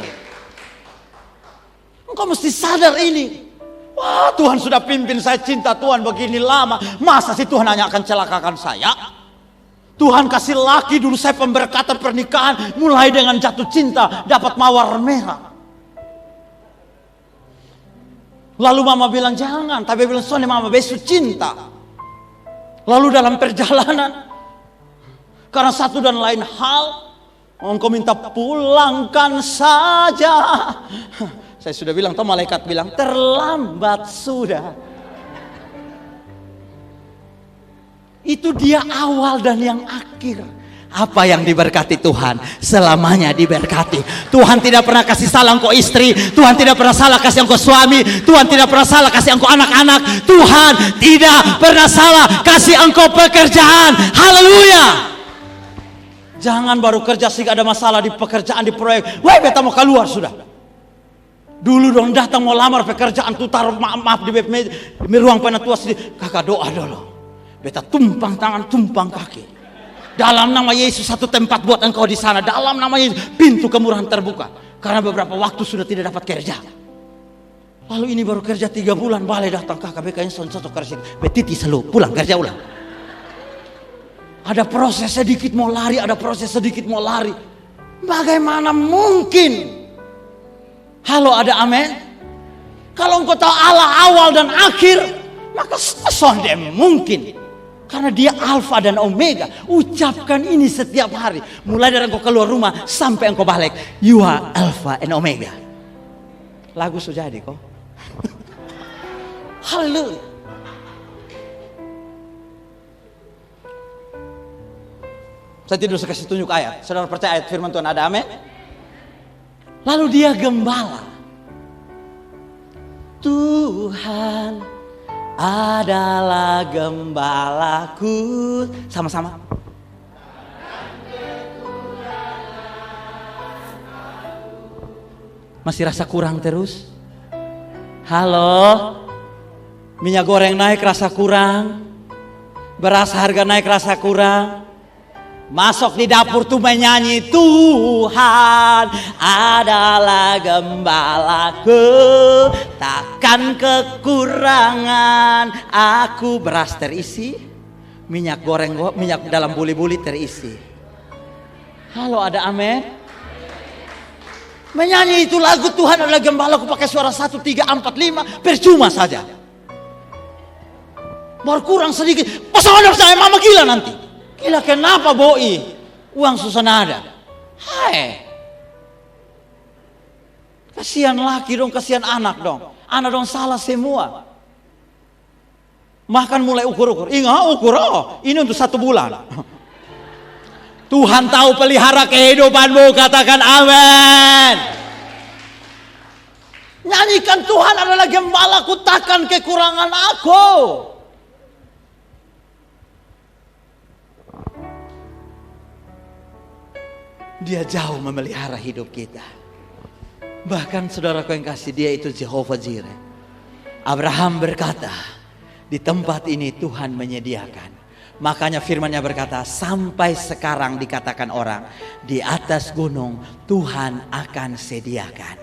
Engkau mesti sadar ini. Wah, Tuhan sudah pimpin saya cinta Tuhan begini lama. Masa sih Tuhan hanya akan celakakan saya? Tuhan kasih laki dulu saya pemberkatan pernikahan, mulai dengan jatuh cinta, dapat mawar merah. Lalu mama bilang jangan, tapi bilang soalnya mama besok cinta. Lalu dalam perjalanan, karena satu dan lain hal, engkau minta pulangkan saja. Saya sudah bilang, toh malaikat bilang terlambat sudah. Itu dia awal dan yang akhir. Apa yang diberkati Tuhan selamanya diberkati. Tuhan tidak pernah kasih salah engkau istri, Tuhan tidak pernah salah kasih engkau suami, Tuhan tidak pernah salah kasih engkau anak-anak, Tuhan tidak pernah salah kasih engkau pekerjaan. Haleluya. Jangan baru kerja sehingga ada masalah di pekerjaan, di proyek, wah beta mau keluar sudah. Dulu dong datang mau lamar pekerjaan tuh taruh maaf di ruang penatua sendiri, kakak doa dulu. Beta tumpang tangan, tumpang kaki. Dalam nama Yesus satu tempat buat engkau di sana. Dalam nama Yesus pintu kemurahan terbuka. Karena beberapa waktu sudah tidak dapat kerja. Lalu ini baru kerja 3 bulan, balik datang kakak BKN cocok kerja. Betiti selalu pulang kerja ulang. Ada proses sedikit mau lari, ada proses sedikit mau lari. Bagaimana mungkin? Halo, ada amin? Kalau engkau tahu Allah awal dan akhir, maka sonde mungkin. Karena dia Alfa dan Omega. Ucapkan ini setiap hari. Mulai dari engkau keluar rumah sampai engkau balik. You are Alpha and Omega. Lagu sudah jadi kok. Haleluya. Saya tidak usah kasih tunjuk ayat. Saudara percaya ayat firman Tuhan ada, amin? Lalu dia gembala. Tuhan adalah gembalaku. Sama-sama. Masih rasa kurang terus? Halo? Minyak goreng naik rasa kurang? Beras harga naik rasa kurang? Masuk di dapur tuh menyanyi, Tuhan adalah gembalaku, takkan kekurangan aku. Beras terisi, minyak goreng, minyak dalam buli-buli terisi. Halo, ada amin? Menyanyi itu lagu Tuhan adalah gembalaku pakai suara 1, 3, 4, 5 percuma saja. Baru kurang sedikit, pasangan saya mama gila nanti. Gila kenapa Boi? Uang susah nada. Hai. Kasihan laki dong, kasihan anak dong. Anak dong salah semua. Makan mulai ukur-ukur. Ingat ukur, ini untuk 1 bulan. Tuhan tahu pelihara kehidupanmu, katakan amin. Nyanyikan Tuhan adalah gembalaku, takkan kekurangan aku. Dia jauh memelihara hidup kita. Bahkan saudaraku yang kasih, dia itu Jehovah Jireh. Abraham berkata, di tempat ini Tuhan menyediakan. Makanya firman-Nya berkata, sampai sekarang dikatakan orang, di atas gunung Tuhan akan sediakan.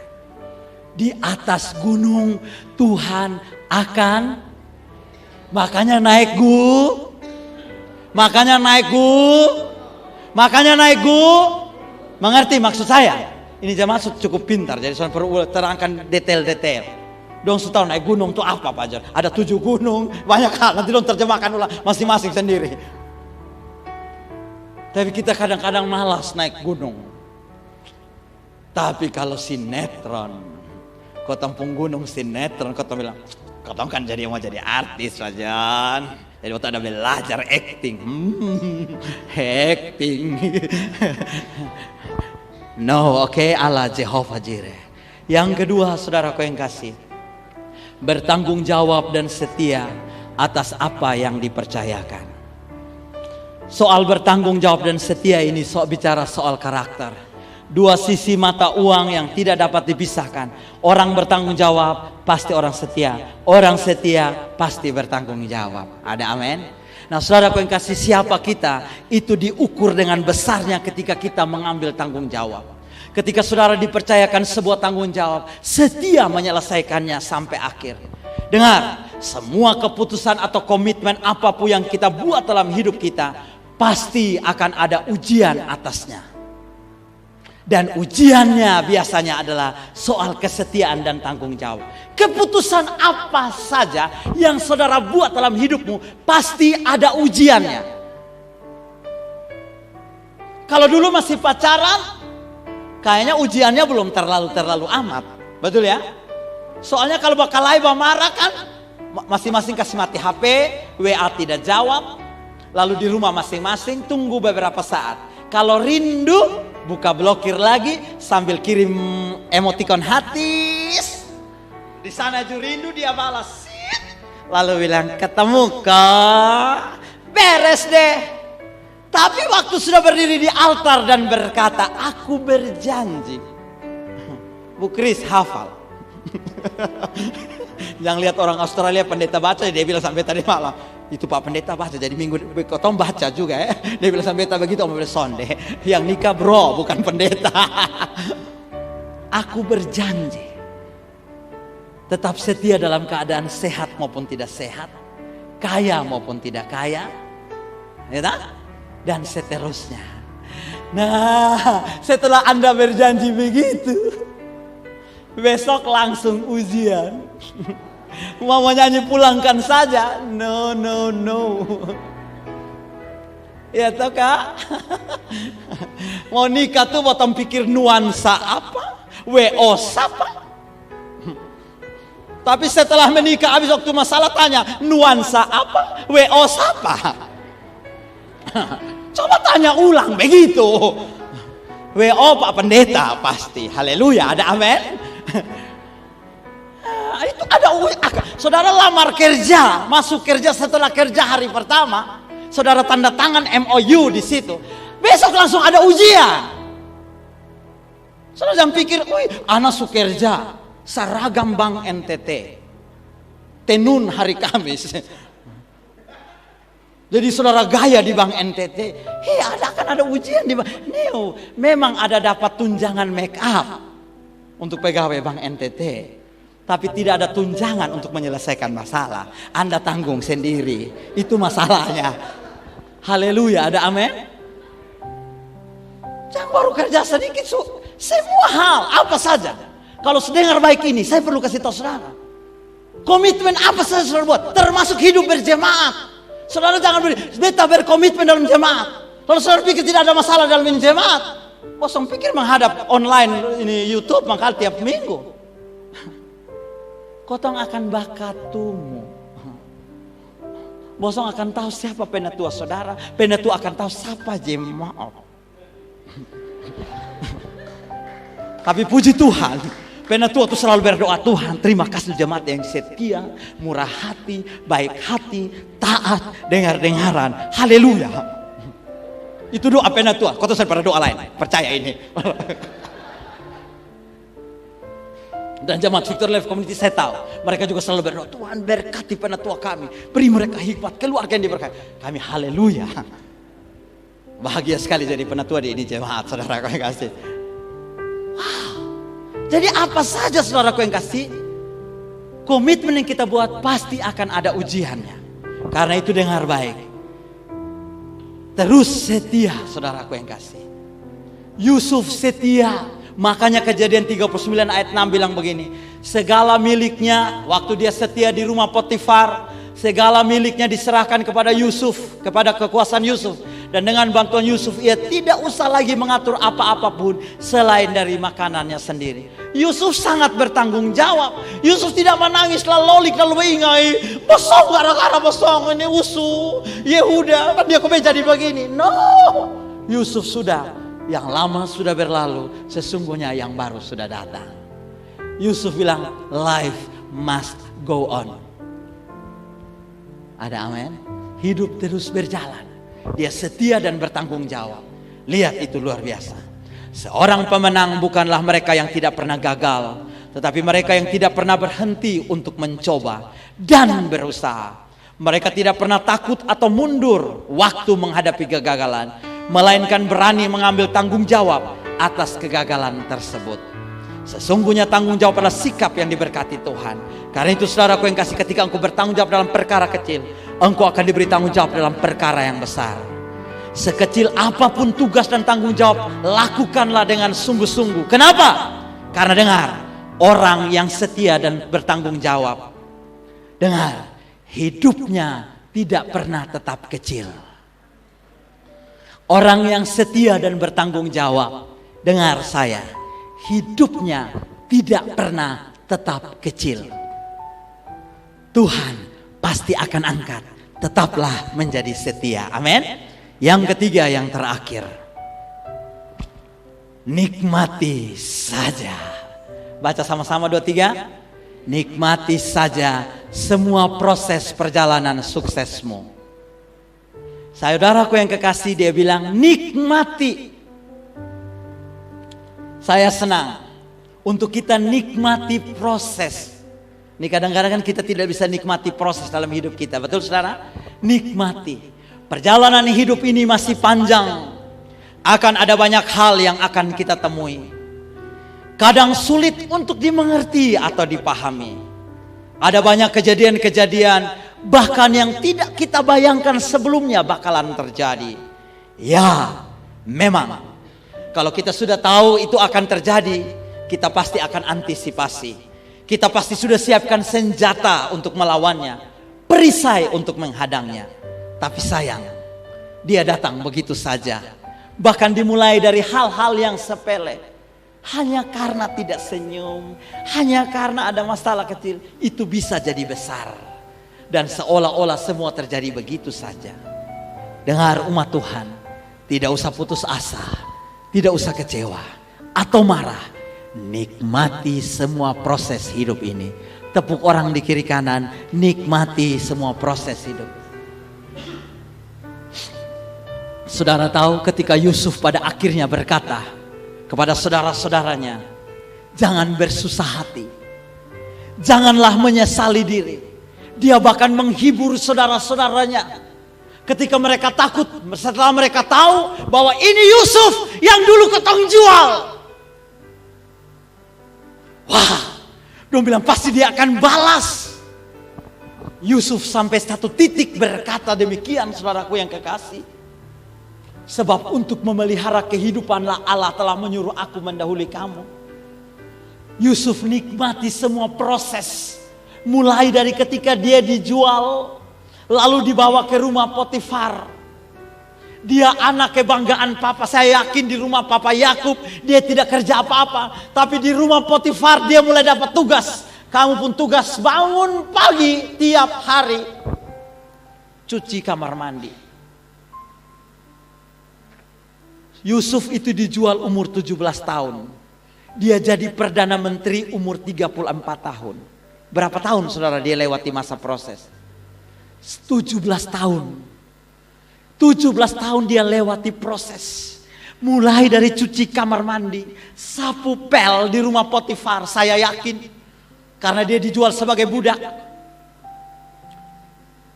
Di atas gunung Tuhan akan, makanya naik makanya naik mengerti maksud saya? Ini jemaat cukup pintar, jadi saya perlu terangkan detail-detail. Dong setahun naik gunung itu apa Pak Jar? Ada 7 gunung, banyak hal. Nanti dong terjemahkan ulang masing-masing sendiri. Tapi kita kadang-kadang malas naik gunung. Tapi kalau sinetron, kau tampung gunung sinetron, kau bilang, kau kan jadi mau jadi artis saja. Jadi waktu ada belajar acting. Acting. No, oke, Allah Jehovah Jireh. Yang kedua, saudaraku yang kasih, bertanggung jawab dan setia atas apa yang dipercayakan. Soal bertanggung jawab dan setia ini bicara soal karakter. 2 sisi mata uang yang tidak dapat dipisahkan. Orang bertanggung jawab pasti orang setia. Orang setia pasti bertanggung jawab. Ada amin? Nah saudaraku yang kasih, siapa kita itu diukur dengan besarnya ketika kita mengambil tanggung jawab. Ketika saudara dipercayakan sebuah tanggung jawab, setia menyelesaikannya sampai akhir. Dengar, semua keputusan atau komitmen apapun yang kita buat dalam hidup kita, pasti akan ada ujian atasnya. Dan ujiannya biasanya adalah soal kesetiaan dan tanggung jawab. Keputusan apa saja yang saudara buat dalam hidupmu, pasti ada ujiannya. Kalau dulu masih pacaran, kayaknya ujiannya belum terlalu amat. Betul ya? Soalnya kalau bakal marah kan, masing-masing kasih mati HP, WA tidak jawab. Lalu di rumah masing-masing tunggu beberapa saat. Kalau rindu, buka blokir lagi sambil kirim emoticon hati. Di sana juga rindu, dia balas. Lalu bilang, ketemu kok, beres deh. Tapi waktu sudah berdiri di altar dan berkata, aku berjanji. Bu Kris hafal. Jangan lihat orang Australia pendeta baca, dia bilang sampai tadi malam. Itu Pak Pendeta baca, jadi minggu kotong baca juga ya. Dia bilang sampai pendeta begitu, om sonde. Yang nikah bro, bukan pendeta. Aku berjanji. Tetap setia dalam keadaan sehat maupun tidak sehat. Kaya maupun tidak kaya. Ya tak? Dan seterusnya. Nah, setelah Anda berjanji begitu, besok langsung ujian. Mau nyanyi pulangkan saja. No. Ya toh Kak. Mau nikah tuh bottom pikir nuansa apa? WO siapa? Tapi setelah menikah habis waktu masalah tanya, nuansa apa? WO siapa? Coba tanya ulang begitu. WO Pak Pendeta pasti. Haleluya, ada amin. Itu ada saudara lamar kerja, masuk kerja, setelah kerja hari pertama, saudara tanda tangan MOU di situ. Besok langsung ada ujian. Saudara jangan pikir, anak su kerja seragam Bank NTT. Tenun hari Kamis. Jadi saudara gaya di Bank NTT. Ada ujian di Bank. Memang ada dapat tunjangan make up untuk pegawai Bank NTT. Tapi tidak ada tunjangan untuk menyelesaikan masalah. Anda tanggung sendiri. Itu masalahnya. Haleluya, ada amin. Jangan baru kerja sedikit. Semua hal, apa saja. Kalau sedengar baik ini, saya perlu kasih tahu saudara. Komitmen apa saja saudara buat. Termasuk hidup berjemaat. Saudara jangan beta berkomitmen dalam jemaat. Kalau saudara pikir tidak ada masalah dalam jemaat, kosong pikir menghadap online ini YouTube maka tiap minggu. Kotong akan bakatumu. Bosong akan tahu siapa penatua saudara. Penatua akan tahu siapa jemaat. Tapi puji Tuhan, penatua itu selalu berdoa, Tuhan terima kasih jemaat yang setia, murah hati, baik hati, taat, dengar-dengaran. Haleluya. Itu doa penatua. Kau tahu pada doa lain. Percaya ini. Dan jemaat Victory Life Community saya tahu mereka juga selalu berdoa, Tuhan berkati penatua kami, beri mereka hikmat, keluarga yang diberkati. Kami haleluya. Bahagia sekali jadi penatua di ini jemaat, saudara yang kasih. Wow. Jadi apa saja saudaraku yang kasih, komitmen yang kita buat pasti akan ada ujiannya. Karena itu dengar baik. Terus setia saudaraku yang kasih. Yusuf setia. Makanya Kejadian 39 ayat 6 bilang begini. Segala miliknya waktu dia setia di rumah Potifar, segala miliknya diserahkan kepada Yusuf, kepada kekuasaan Yusuf. Dan dengan bantuan Yusuf ia tidak usah lagi mengatur apa-apapun selain dari makanannya sendiri. Yusuf sangat bertanggung jawab. Yusuf tidak menangis lalu lolik lalu mengingai, bosong gara-gara bosong ini usu Yehuda kan dia kok jadi begini. No, Yusuf sudah, yang lama sudah berlalu, sesungguhnya yang baru sudah datang. Yusuf bilang, life must go on. Ada amin? Hidup terus berjalan. Dia setia dan bertanggung jawab. Lihat itu luar biasa. Seorang pemenang bukanlah mereka yang tidak pernah gagal, tetapi mereka yang tidak pernah berhenti untuk mencoba dan berusaha. Mereka tidak pernah takut atau mundur waktu menghadapi kegagalan, melainkan berani mengambil tanggung jawab atas kegagalan tersebut. Sesungguhnya tanggung jawab adalah sikap yang diberkati Tuhan. Karena itu saudaraku yang kasih, ketika engkau bertanggung jawab dalam perkara kecil, engkau akan diberi tanggung jawab dalam perkara yang besar. Sekecil apapun tugas dan tanggung jawab, lakukanlah dengan sungguh-sungguh. Kenapa? Karena dengar, orang yang setia dan bertanggung jawab, dengar, hidupnya tidak pernah tetap kecil. Orang yang setia dan bertanggung jawab, dengar saya, hidupnya tidak pernah tetap kecil. Tuhan pasti akan angkat, tetaplah menjadi setia. Amin. Yang ketiga, yang terakhir, nikmati saja. Baca sama-sama 2, 3. Nikmati saja semua proses perjalanan suksesmu. Saudaraku yang kekasih, dia bilang nikmati. Saya senang untuk kita nikmati proses. Ini kadang-kadang kan kita tidak bisa nikmati proses dalam hidup kita. Betul saudara? Nikmati. Perjalanan hidup ini masih panjang. Akan ada banyak hal yang akan kita temui. Kadang sulit untuk dimengerti atau dipahami. Ada banyak kejadian-kejadian bahkan yang tidak kita bayangkan sebelumnya bakalan terjadi. Ya, memang kalau kita sudah tahu itu akan terjadi, kita pasti akan antisipasi. Kita pasti sudah siapkan senjata untuk melawannya, perisai untuk menghadangnya. Tapi sayang, dia datang begitu saja. Bahkan dimulai dari hal-hal yang sepele. Hanya karena tidak senyum, hanya karena ada masalah kecil, itu bisa jadi besar. Dan seolah-olah semua terjadi begitu saja. Dengar umat Tuhan, tidak usah putus asa. Tidak usah kecewa atau marah. Nikmati semua proses hidup ini. Tepuk orang di kiri kanan, nikmati semua proses hidup. Saudara tahu ketika Yusuf pada akhirnya berkata kepada saudara-saudaranya, jangan bersusah hati. Janganlah menyesali diri. Dia bahkan menghibur saudara-saudaranya. Ketika mereka takut, setelah mereka tahu bahwa ini Yusuf yang dulu ketong jual. Wah, dong bilang pasti dia akan balas. Yusuf sampai satu titik berkata demikian, saudaraku yang kekasih. Sebab untuk memelihara kehidupanlah Allah telah menyuruh aku mendahului kamu. Yusuf nikmati semua proses. Mulai dari ketika dia dijual, lalu dibawa ke rumah Potifar. Dia anak kebanggaan papa. Saya yakin di rumah papa Yakub dia tidak kerja apa-apa. Tapi di rumah Potifar dia mulai dapat tugas. Kamu pun tugas bangun pagi tiap hari. Cuci kamar mandi. Yusuf itu dijual umur 17 tahun. Dia jadi Perdana Menteri umur 34 tahun. Berapa tahun saudara dia lewati masa proses? 17 tahun. 17 tahun dia lewati proses. Mulai dari cuci kamar mandi, sapu pel di rumah Potifar, saya yakin. Karena dia dijual sebagai budak.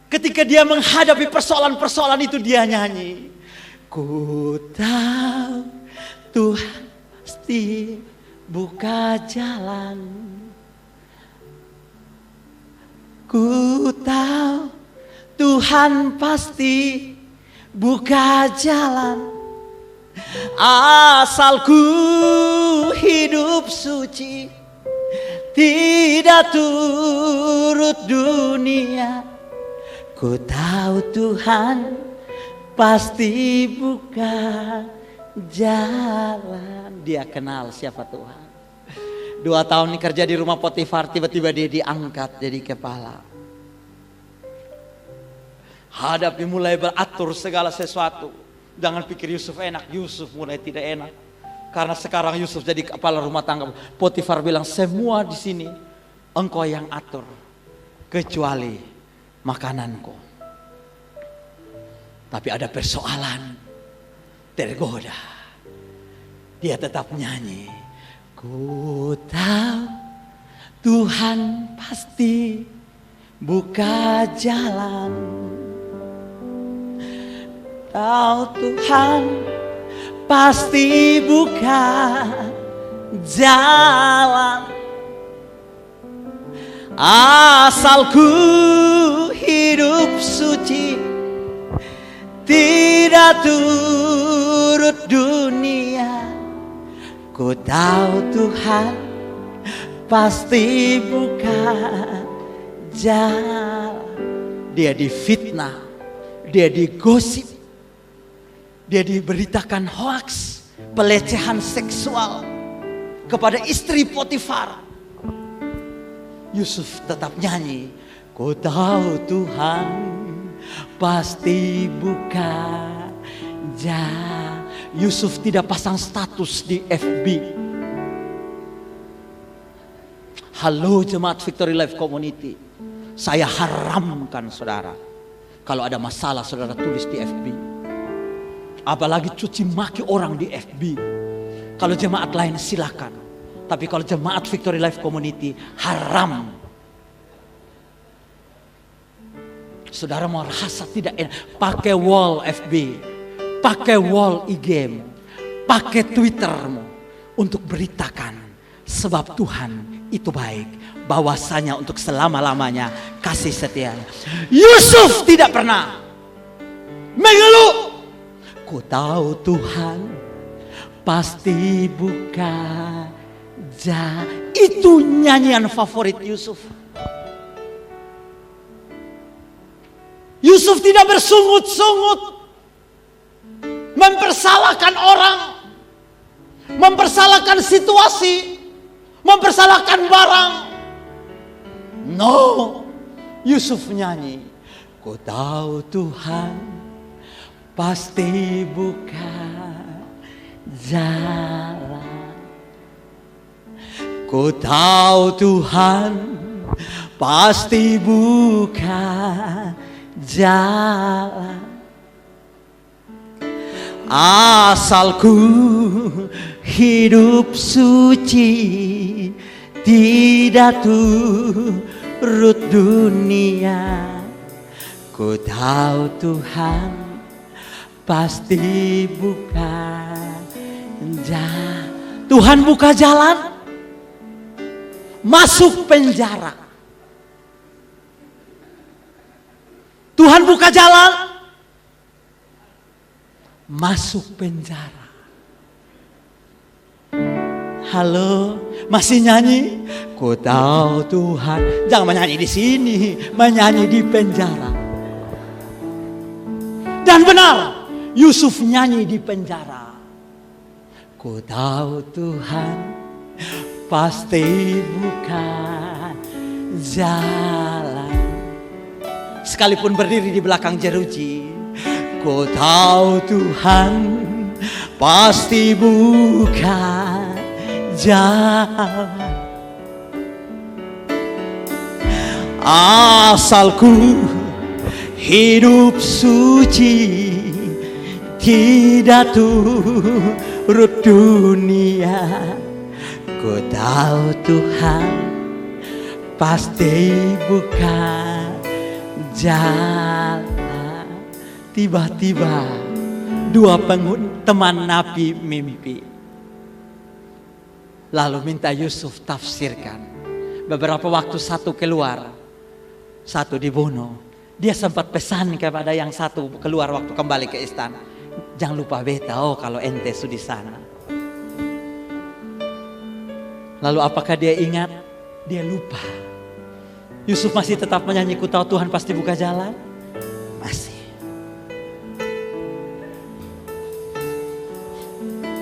Ketika dia menghadapi persoalan-persoalan itu dia nyanyi. Ku tahu Tuhan pasti buka jalan. Ku tahu Tuhan pasti buka jalan. Asal ku hidup suci, tidak turut dunia. Ku tahu Tuhan pasti buka jalan. Dia kenal siapa Tuhan. 2 tahun kerja di rumah Potifar, tiba-tiba dia diangkat jadi kepala. Hadapi mulai beratur segala sesuatu. Jangan pikir Yusuf enak, Yusuf mulai tidak enak. Karena sekarang Yusuf jadi kepala rumah tangga. Potifar bilang semua di sini engkau yang atur. Kecuali makananku. Tapi ada persoalan, tergoda. Dia tetap nyanyi. Ku tahu Tuhan pasti buka jalan. Tahu Tuhan pasti buka jalan. Asal ku hidup suci, tidak turut dunia. Ku tahu Tuhan pasti buka jalan. Dia difitnah, dia digosip, dia diberitakan hoaks, pelecehan seksual kepada istri Potifar. Yusuf tetap nyanyi. Ku tahu Tuhan pasti buka jalan. Yusuf tidak pasang status di FB. Halo jemaat Victory Life Community. Saya haramkan saudara. Kalau ada masalah saudara tulis di FB. Apalagi cuci maki orang di FB. Kalau jemaat lain silakan. Tapi kalau jemaat Victory Life Community haram. Saudara mau rasa tidak enak, pakai wall FB, pakai wall IG, pakai Twittermu untuk beritakan sebab Tuhan itu baik, bahwasanya untuk selama-lamanya kasih setianya. Yusuf tidak pernah mengeluh. Ku tahu Tuhan pasti buka jalan. Itu nyanyian favorit Yusuf. Yusuf tidak bersungut-sungut, mempersalahkan orang, mempersalahkan situasi, mempersalahkan barang. No, Yusuf nyanyi. Ku tahu Tuhan pasti buka jalan. Ku tahu Tuhan pasti buka jalan. Asal ku hidup suci, tidak turut dunia. Ku tahu Tuhan pasti buka jalan. Tuhan buka jalan, masuk penjara. Tuhan buka jalan, masuk penjara. Halo, masih nyanyi? Ku tahu Tuhan. Jangan menyanyi di sini, menyanyi di penjara. Dan benar, Yusuf nyanyi di penjara. Ku tahu Tuhan pasti buka jalan. Sekalipun berdiri di belakang jeruji, ku tahu Tuhan pasti buka jalan. Asal ku hidup suci, tidak turut dunia. Ku tahu Tuhan pasti buka jalan. Tiba-tiba dua teman Nabi mimpi. Lalu minta Yusuf tafsirkan. Beberapa waktu satu keluar, satu dibunuh. Dia sempat pesan kepada yang satu keluar waktu kembali ke istana. Jangan lupa beta kalau ente sudah di sana. Lalu apakah dia ingat? Dia lupa. Yusuf masih tetap menyanyi ku tahu Tuhan pasti buka jalan. Masih.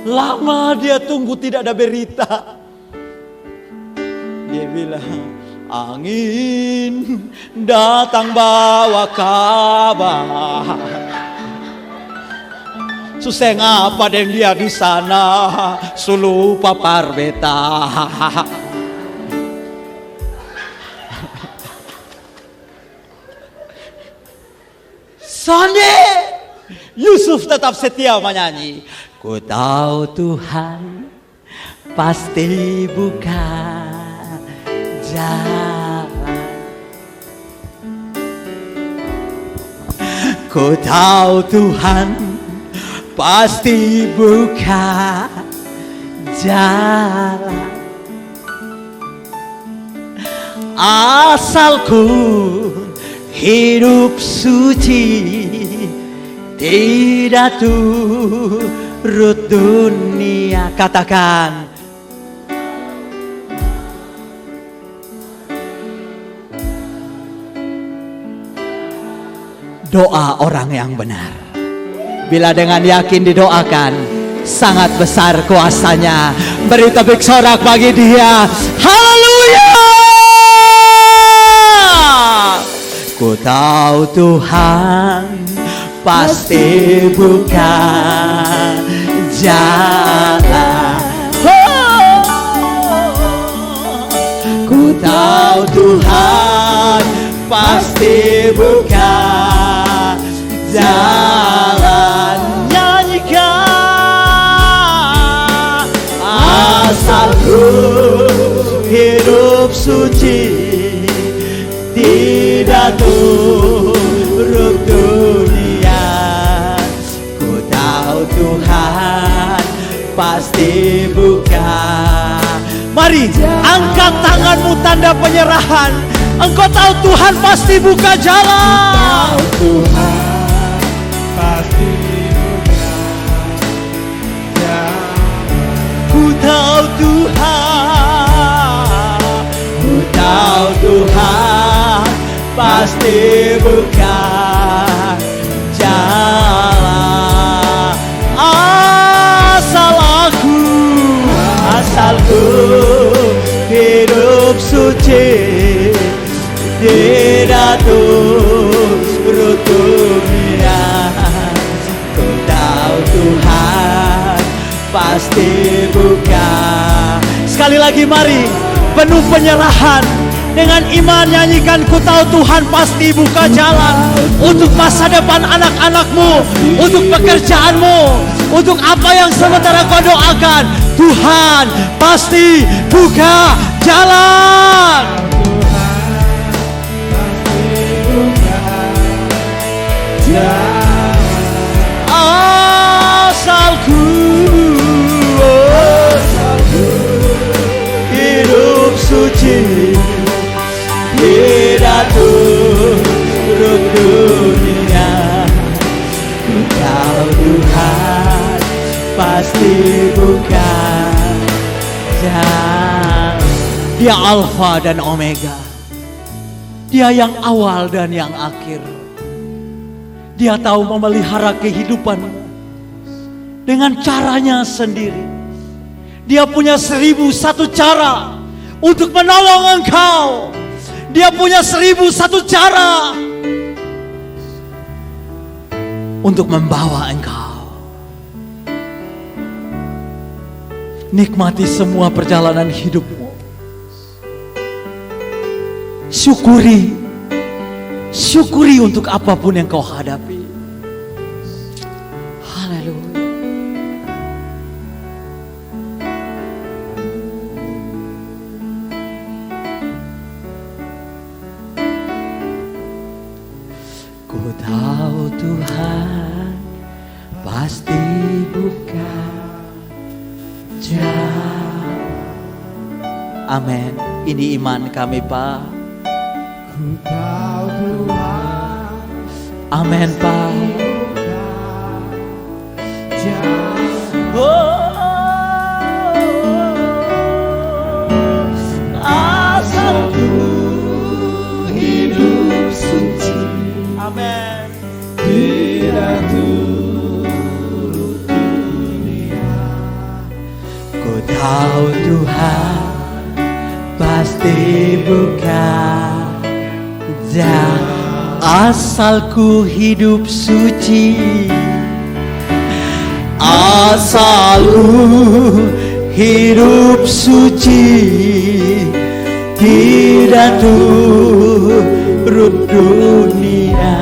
Lama dia tunggu tidak ada berita. Dia bilang, angin datang bawa kabar. Suseng apa dan dia di sana sulu papar beta. Sonde Yusuf tetap setia menyanyi. Ku tahu Tuhan pasti buka jalan. Ku tahu Tuhan pasti buka jalan. Asal ku hidup suci, tidak turut dunia. Katakan, doa orang yang benar, bila dengan yakin didoakan, sangat besar kuasanya. Beri tepuk sorak bagi dia. Haleluya. Ku tahu Tuhan pasti buka jalan. Ku tahu Tuhan pasti buka jalan. Nyanyikan, asal ku hidup suci, tidak turut dunia. Ku tahu Tuhan pasti buka. Mari angkat tanganmu tanda penyerahan. Engkau tahu Tuhan pasti buka jalan. Tuhan pasti buka jalan. Ku tahu Tuhan, ku tahu Tuhan pasti buka jalan. Asalku hidup suci, tidak turut dunia. Ku tahu Tuhan pasti pasti buka. Sekali lagi mari, penuh penyerahan. Dengan iman nyanyikan, ku tahu Tuhan pasti buka jalan untuk masa depan anak-anakmu, untuk pekerjaanmu, untuk apa yang sementara kau doakan. Tuhan pasti buka jalan. Asalku hidup suci, tidak turut dunia. Ku tahu Tuhan pasti buka jalan. Dia Alfa dan Omega, Dia yang awal dan yang akhir. Dia tahu memelihara kehidupanmu dengan caranya sendiri. Dia punya 1001 cara untuk menolong engkau. Dia punya 1001 cara untuk membawa engkau. Nikmati semua perjalanan hidupmu. Syukuri untuk apapun yang kau hadapi. Haleluya. Ku tahu Tuhan pasti buka jalan. Amin. Ini iman kami, Pak. Amin, Pak. Asalku hidup suci. Amin. Tidak turut dunia. Ku tahu Tuhan pasti buka jalan. Asalku hidup suci, asalku hidup suci, tidak turut dunia.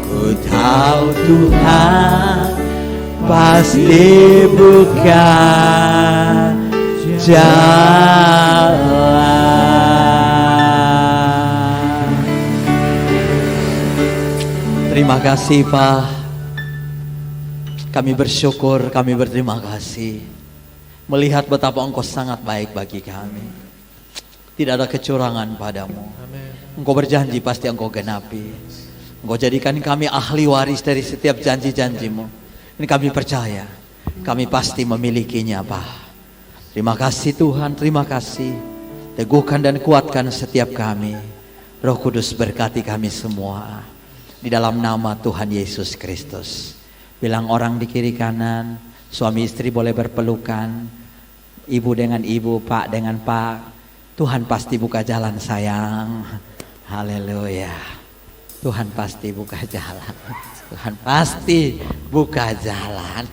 Ku tahu Tuhan pasti buka jalan. Terima kasih, Pak. Kami bersyukur, kami berterima kasih melihat betapa Engkau sangat baik bagi kami. Tidak ada kecurangan padamu. Engkau berjanji pasti Engkau genapi. Engkau jadikan kami ahli waris dari setiap janji-janjimu. Ini kami percaya, kami pasti memilikinya, Pak. Terima kasih Tuhan, terima kasih. Teguhkan dan kuatkan setiap kami. Roh Kudus berkati kami semua. Di dalam nama Tuhan Yesus Kristus. Bilang orang di kiri kanan, suami istri boleh berpelukan, ibu dengan ibu, pak dengan pak. Tuhan pasti buka jalan, sayang. Haleluya. Tuhan pasti buka jalan. Tuhan pasti buka jalan.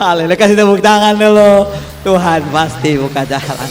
Haleluya. Kasih tepuk tangan dulu. Tuhan pasti buka jalan.